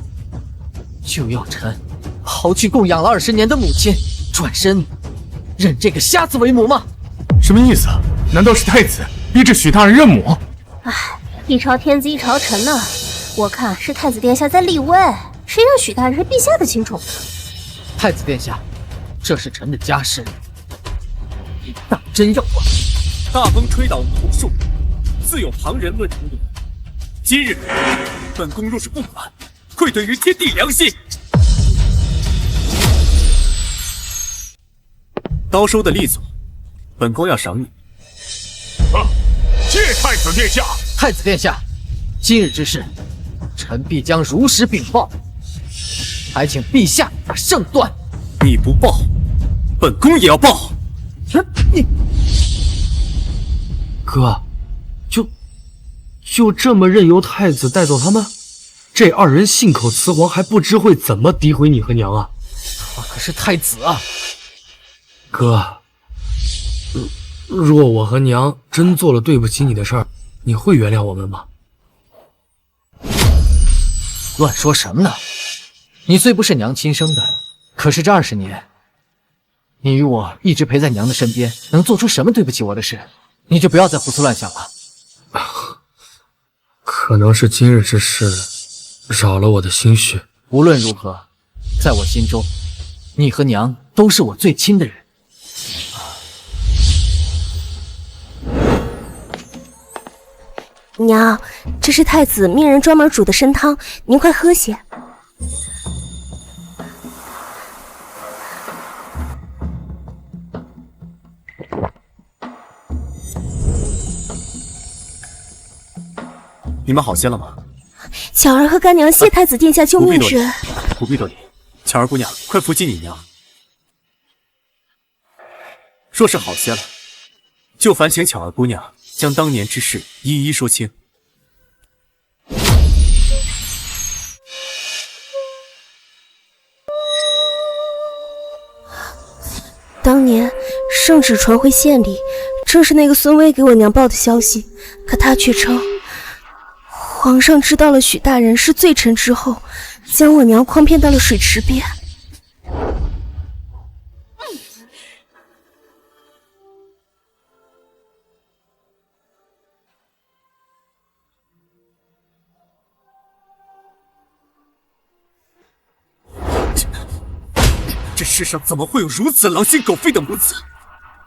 就要臣抛去供养了20年的母亲，转身认这个瞎子为母吗？什么意思？难道是太子逼着许大人认母？唉，一朝天子一朝臣呢，我看是太子殿下在立威，谁让许大人是陛下的亲宠？太子殿下，这是臣的家事，你当真要管？大风吹倒梧桐树，自有旁人论长短。今日本宫若是不管，愧对于天地良心。刀收的利索，本宫要赏你。谢太子殿下。太子殿下，今日之事，臣必将如实禀报，还请陛下把胜断。你不报，本宫也要报。你哥，就这么任由太子带走他们？这二人信口雌黄，还不知会怎么诋毁你和娘啊！他可是太子啊！哥，若我和娘真做了对不起你的事儿，你会原谅我们吗？乱说什么呢？你虽不是娘亲生的，可是这20年，你与我一直陪在娘的身边，能做出什么对不起我的事？你就不要再胡思乱想了。可能是今日之事扰了我的心绪。无论如何，在我心中，你和娘都是我最亲的人。娘，这是太子命人专门煮的参汤，您快喝些。你们好些了吗？巧儿和干娘谢太子殿下救命之恩。不必多礼，巧儿姑娘，快扶起你娘。若是好些了，就烦请巧儿姑娘将当年之事一一说清。当年圣旨传回县里，正是那个孙威给我娘报的消息，可他却称皇上知道了许大人是罪臣之后，将我娘诓骗到了水池边。这世上怎么会有如此狼心狗肺的母子？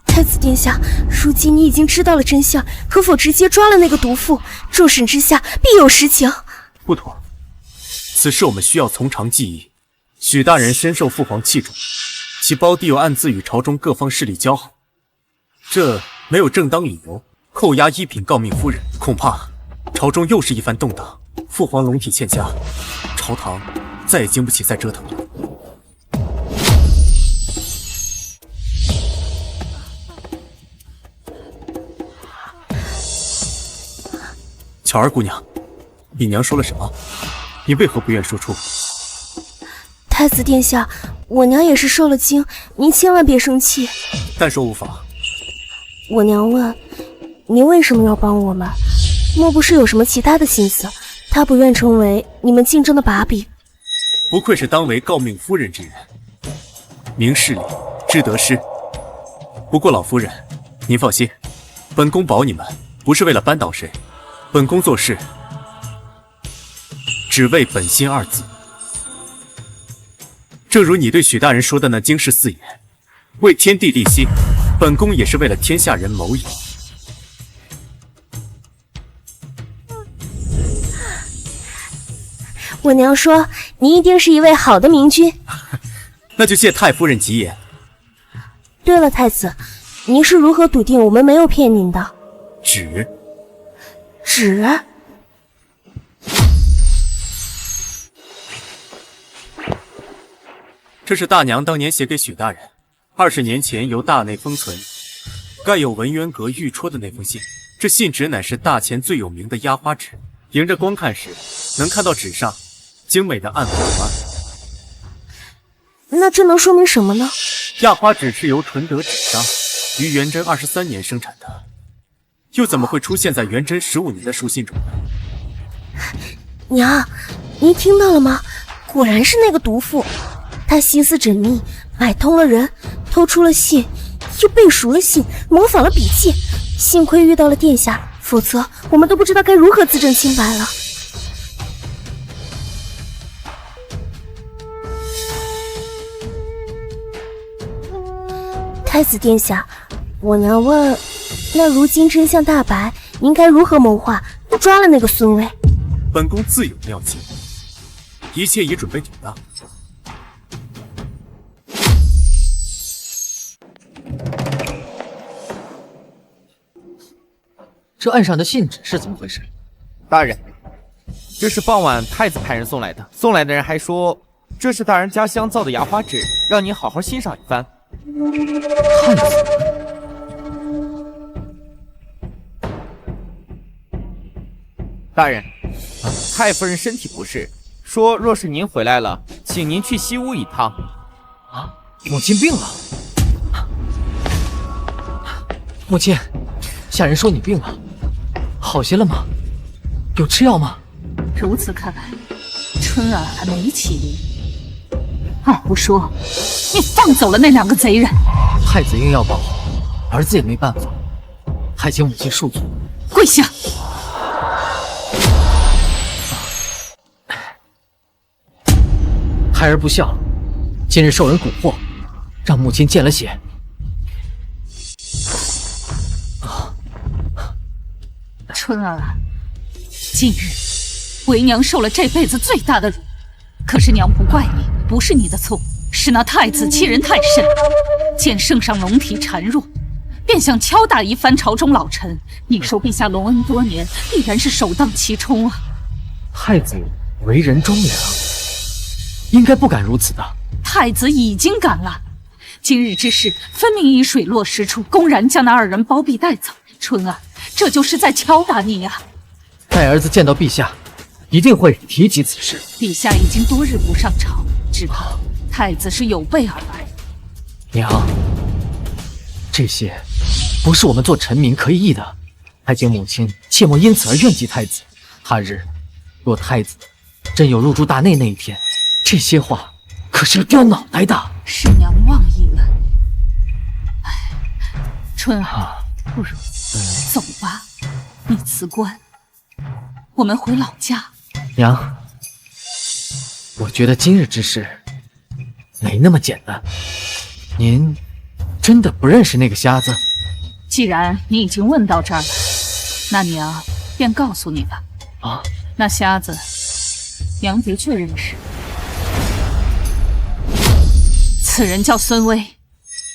太子殿下，如今你已经知道了真相，可否直接抓了那个毒妇？众审之下必有实情。不妥，此事我们需要从长计议。许大人深受父皇器重，其胞弟又暗自与朝中各方势力交好，这没有正当理由扣押一品诰命夫人，恐怕朝中又是一番动荡。父皇龙体欠佳，朝堂再也经不起再折腾了。巧儿姑娘，你娘说了什么？你为何不愿说出？太子殿下，我娘也是受了惊，您千万别生气。但说无妨。我娘问，您为什么要帮我们？莫不是有什么其他的心思？她不愿成为你们竞争的把柄。不愧是当为诰命夫人之人，明事理，知得失。不过老夫人，您放心，本宫保你们不是为了扳倒谁。本宫做事只为本心二字，正如你对许大人说的那惊世四言，为天地立心，本宫也是为了天下人谋也。我娘说您一定是一位好的明君，那就谢太夫人吉言。对了，太子，您是如何笃定我们没有骗您的？纸。这是大娘当年写给许大人，20年前由大内封存，盖有文渊阁御戳的那封信。这信纸乃是大前最有名的压花纸，迎着光看时，能看到纸上精美的暗红图案。那这能说明什么呢？压花纸是由纯德纸张于元贞23年生产的，又怎么会出现在元贞15年的书信中呢？娘，您听到了吗？果然是那个毒妇，她心思缜密，买通了人，偷出了信，又背熟了信，模仿了笔迹。幸亏遇到了殿下，否则我们都不知道该如何自证清白了。太子殿下，我娘问，那如今真相大白，您该如何谋划抓了那个孙威？本宫自有妙计，一切已准备妥当。这岸上的信纸是怎么回事？大人，这是傍晚太子派人送来的。送来的人还说，这是大人家乡造的牙花纸，让您好好欣赏一番。太子，大人，太夫人身体不适，说若是您回来了，请您去西屋一趟。啊，母亲病了。母亲，下人说你病了，好些了吗？有吃药吗？如此看来，春儿还没起灵。二胡说，你放走了那2个贼人。太子硬要保，儿子也没办法，还请母亲恕罪。跪下！孩儿不孝，今日受人蛊惑，让母亲见了血。春儿啊，今日为娘受了这辈子最大的辱，可是娘不怪你，不是你的错，是那太子欺人太甚，见圣上龙体孱弱，便想敲打一番朝中老臣。你受陛下隆恩多年，必然是首当其冲啊！太子为人忠良，应该不敢如此的。太子已经敢了，今日之事分明以水落石出，公然将那2人包庇带走。春儿，这就是在敲打你呀！待儿子见到陛下，一定会提及此事。陛下已经多日不上朝，只怕太子是有备而来。娘，这些不是我们做臣民可以议的，还请母亲切莫因此而怨忌太子。他日若太子真有入住大内那一天，这些话可是要掉脑袋的。是娘忘忆了。哎，春儿，不如走吧，你辞官，我们回老家。娘，我觉得今日之事没那么简单。您真的不认识那个瞎子？既然你已经问到这儿了，那娘便告诉你吧。啊，那瞎子，娘的确认识。此人叫孙威，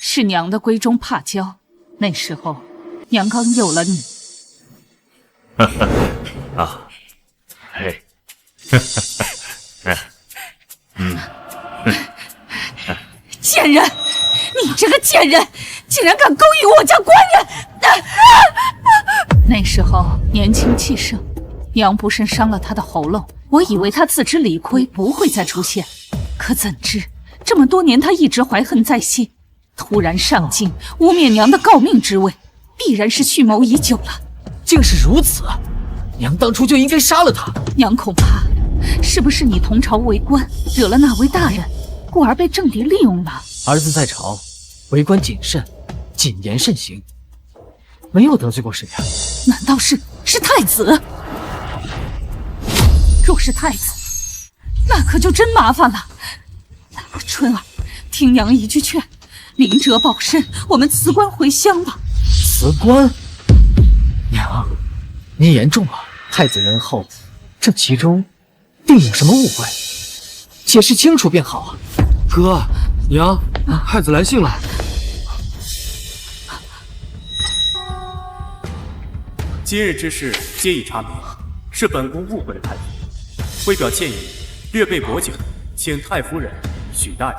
是娘的闺中帕娇。那时候，娘刚有了你。啊，嘿，贱人！你这个贱人，竟然敢勾引我家官人！那时候年轻气盛，娘不慎伤了他的喉咙，我以为他自知理亏，不会再出现。可怎知这么多年他一直怀恨在心，突然上京污蔑娘的诰命之位，必然是蓄谋已久了。竟是如此，娘当初就应该杀了他。娘恐怕是不是你同朝为官，惹了那位大人，故而被政敌利用了？儿子在朝，为官谨慎，谨言慎行，没有得罪过谁呀？难道是太子？若是太子，那可就真麻烦了。春儿，听娘一句劝，明哲保身，我们辞官回乡吧。辞官？娘，您言重了。太子仁厚，这其中定有什么误会，解释清楚便好啊。哥，娘，太子来信了。今日之事皆已查明，是本宫误会了太子，为表歉意，略备薄酒，请太夫人、许大人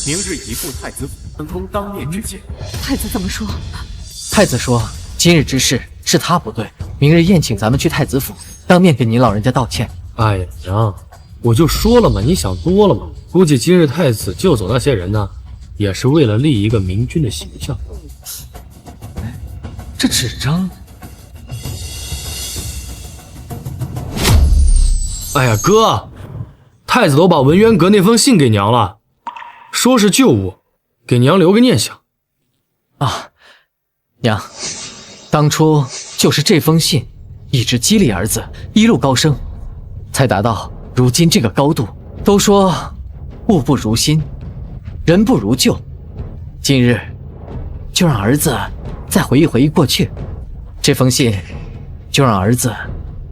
明日移赴太子府，本宫当面致歉。太子怎么说？太子说今日之事是他不对，明日宴请咱们去太子府，当面给您老人家道歉。哎呀，娘，我就说了嘛，你想多了嘛。估计今日太子救走那些人呢，也是为了立一个明君的形象。这纸张，哎呀哥，太子都把文渊阁那封信给娘了，说是旧物，给娘留个念想。啊，娘，当初就是这封信一直激励儿子一路高升，才达到如今这个高度。都说物不如心，人不如旧，今日就让儿子再回忆回忆过去，这封信就让儿子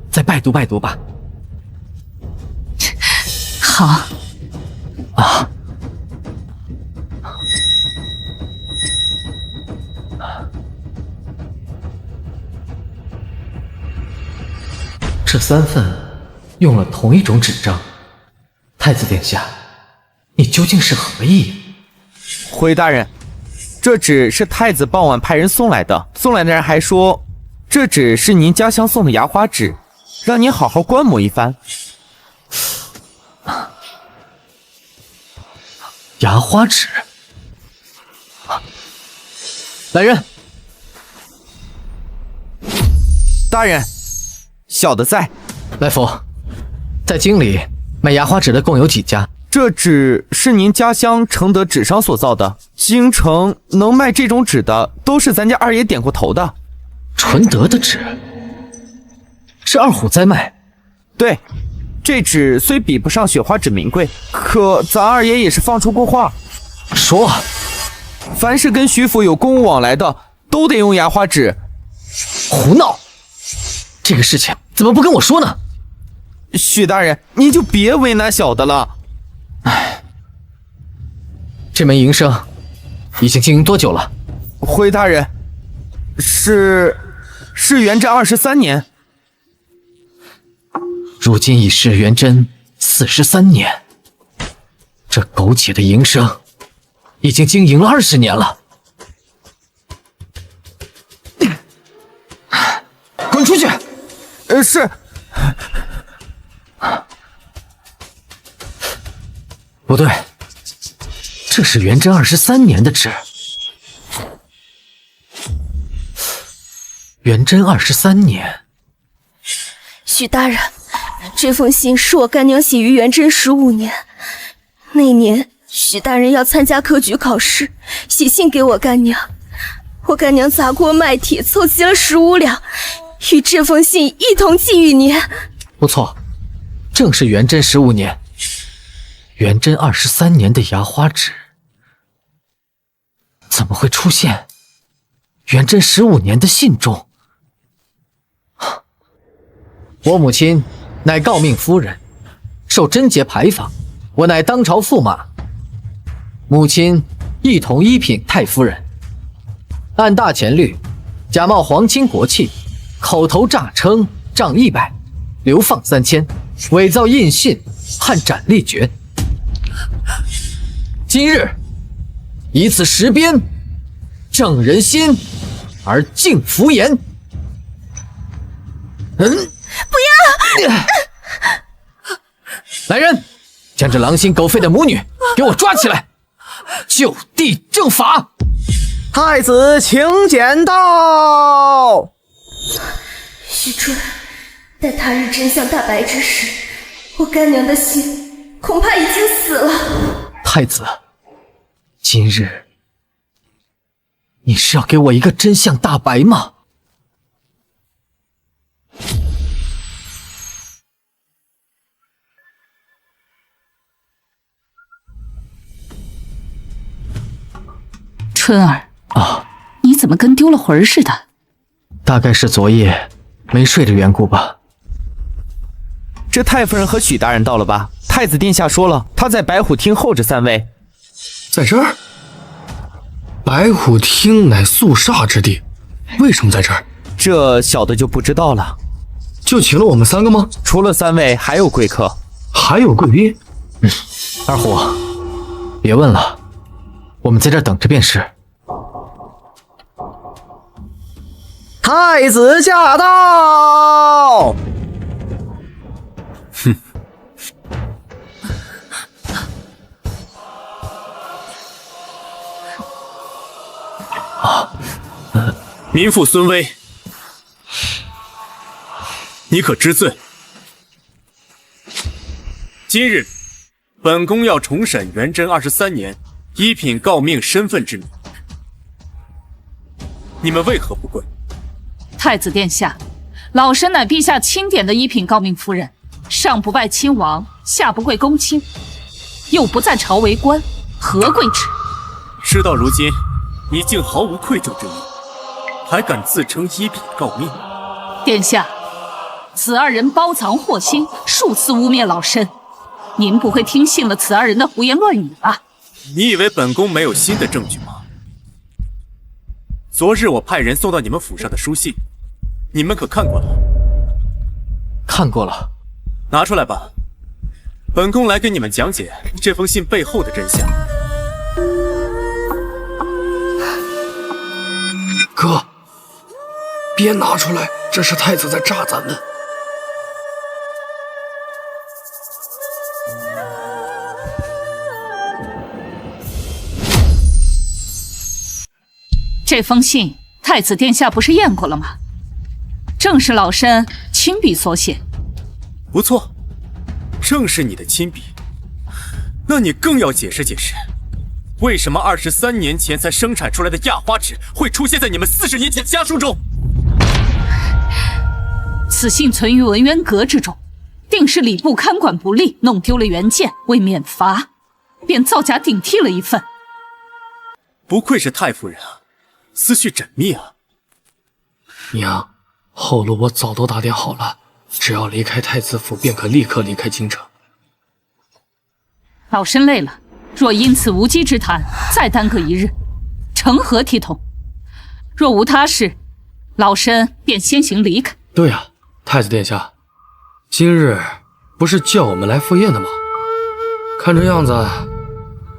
再拜读拜读吧。好。啊。这3份用了同一种纸张，太子殿下，你究竟是何意？回大人，这纸是太子傍晚派人送来的，送来的人还说，这纸是您家乡送的牙花纸，让您好好观摩一番。牙花纸，来人！大人，小的在。来福，在京里卖牙花纸的共有几家？这纸是您家乡承德纸商所造的，京城能卖这种纸的，都是咱家二爷点过头的。纯德的纸，是二虎在卖。对，这纸虽比不上雪花纸名贵，可咱二爷也是放出过话，说，凡是跟徐府有公务往来的，都得用牙花纸。胡闹！这个事情怎么不跟我说呢？许大人，您就别为难小的了。唉，这门营生已经经营多久了？回大人，是元贞23年。如今已是元贞43年，这苟且的营生已经经营了20年了。滚出去！是。不对，这是元贞23年的纸。元贞23年。许大人，这封信是我干娘写于元贞15年。那年许大人要参加科举考试，写信给我干娘，我干娘砸锅卖铁凑齐了15两，与这封信一同寄予您。不错，正是元贞15年。元贞23年的牙花纸，怎么会出现元贞15年的信中？我母亲乃诰命夫人，受贞节牌坊，我乃当朝驸马，母亲一统一品太夫人。按大前律，假冒皇亲国戚，口头诈称杖100，流放3000，伪造印信，判斩立决。今日以此实鞭，正人心而静服言。不要！来人，将这狼心狗肺的母女给我抓起来，就地正法。太子请简到。许春，待他日真相大白之时，我干娘的心恐怕已经死了。太子，今日你是要给我一个真相大白吗？春儿啊，你怎么跟丢了魂似的？大概是昨夜没睡的缘故吧。这太夫人和许大人到了吧？太子殿下说了，他在白虎厅候着3位。在这儿？白虎厅乃肃杀之地，为什么在这儿？这小的就不知道了。就请了我们3个吗？除了3位，还有贵客，还有贵宾。二虎，别问了，我们在这儿等着便是。太子驾到！民妇孙威，你可知罪？今日，本宫要重审元贞23年一品诰命身份之谜，你们为何不跪？太子殿下，老身乃陛下钦点的一品诰命夫人，上不拜亲王，下不跪公卿，又不在朝为官，何跪之？事到如今，你竟毫无愧疚之意，还敢自称一品诰命？殿下，此二人包藏祸心，数次污蔑老身，您不会听信了此二人的胡言乱语吧？你以为本宫没有新的证据吗？昨日我派人送到你们府上的书信，你们可看过了？看过了。拿出来吧，本宫来给你们讲解这封信背后的真相。哥，别拿出来，这是太子在炸咱们。这封信，太子殿下不是验过了吗？正是老身亲笔所写。不错，正是你的亲笔。那你更要解释解释，为什么23年前才生产出来的压花纸会出现在你们40年前的家书中？此信存于文渊阁之中，定是礼部看管不力，弄丢了原件，为免罚，便造假顶替了一份。不愧是太夫人啊，思绪缜密啊。娘，后路我早都打点好了，只要离开太子府，便可立刻离开京城。老身累了，若因此无稽之谈，再耽搁一日，成何体统？若无他事，老身便先行离开。对啊，太子殿下，今日不是叫我们来赴宴的吗？看这样子，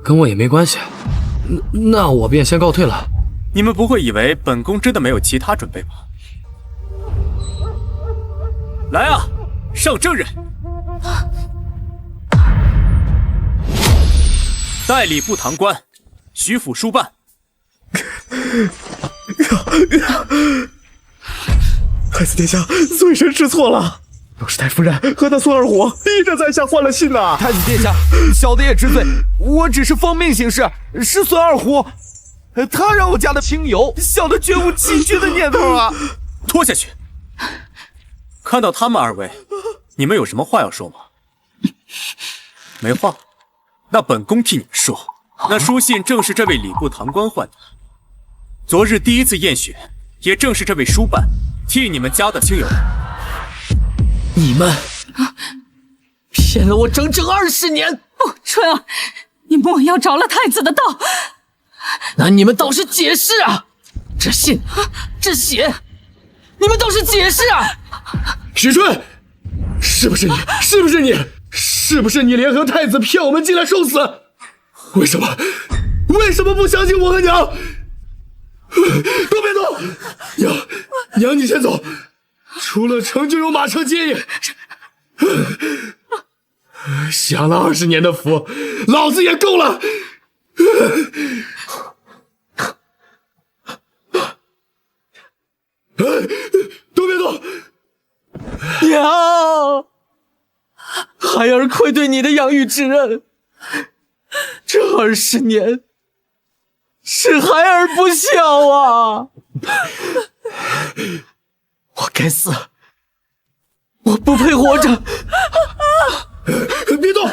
跟我也没关系，那我便先告退了。你们不会以为本宫真的没有其他准备吧？来啊，上证人！代理部堂官，徐府书办。太子殿下，罪臣知错了，都是太夫人和那孙二虎逼着在下换了信呐。太子殿下，小的也知罪，我只是奉命行事，是孙二虎，他让我家的亲友，小的绝无弃军的念头啊！拖下去！看到他们二位，你们有什么话要说吗？没话，那本宫替你们说。那书信正是这位礼部堂官换的，昨日第一次验血，也正是这位书办替你们家的亲友。你们骗了我整整20年！不，春儿，你莫要着了太子的道。那你们倒是解释啊！这信，这血，你们倒是解释啊！许春，是不是你？是不是你？是不是你联合太子骗我们进来受死？为什么？为什么不相信我和娘？都别动！娘，你先走。出了城就有马车接应。享了20年的福，老子也够了。都别动！娘，孩儿愧对你的养育之恩，这20年是孩儿不孝啊！我该死，我不配活着！别动！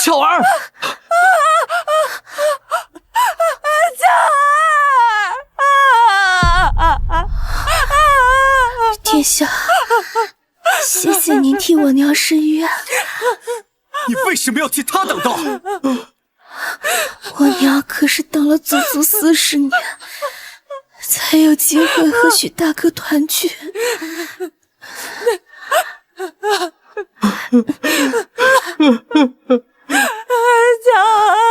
巧儿，殿下，谢谢您替我娘伸冤。你为什么要替她等到？我娘可是等了足足40年，才有机会和许大哥团聚。娘。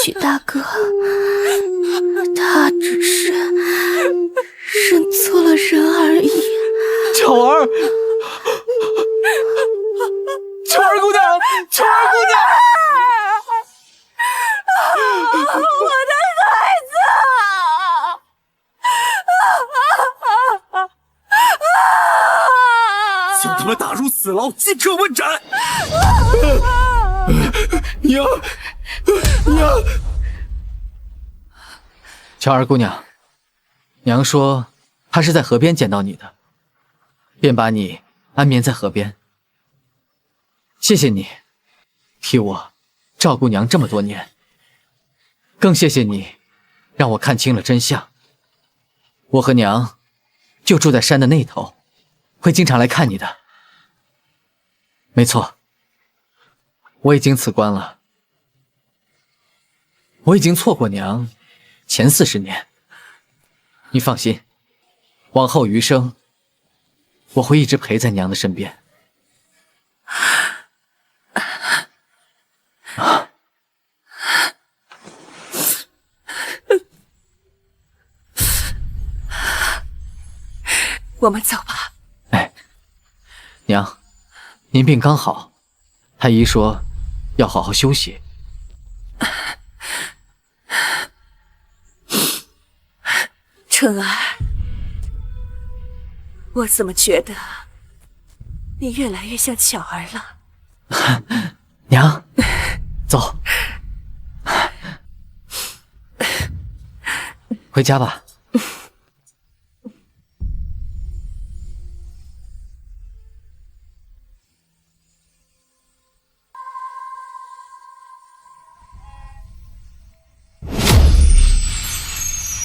许大哥，他只是认错了人而已。巧儿，巧儿姑娘，巧儿姑娘，我的孩子！将他们打入死牢，即刻问斩！娘，娘！巧儿姑娘，娘说她是在河边捡到你的，便把你安眠在河边。谢谢你，替我照顾娘这么多年。更谢谢你，让我看清了真相。我和娘就住在山的那头，会经常来看你的。没错，我已经辞官了。我已经错过娘前40年。你放心，往后余生，我会一直陪在娘的身边。我们走吧。哎，娘，您病刚好，太医说要好好休息。春儿，我怎么觉得你越来越像巧儿了？娘，走，回家吧。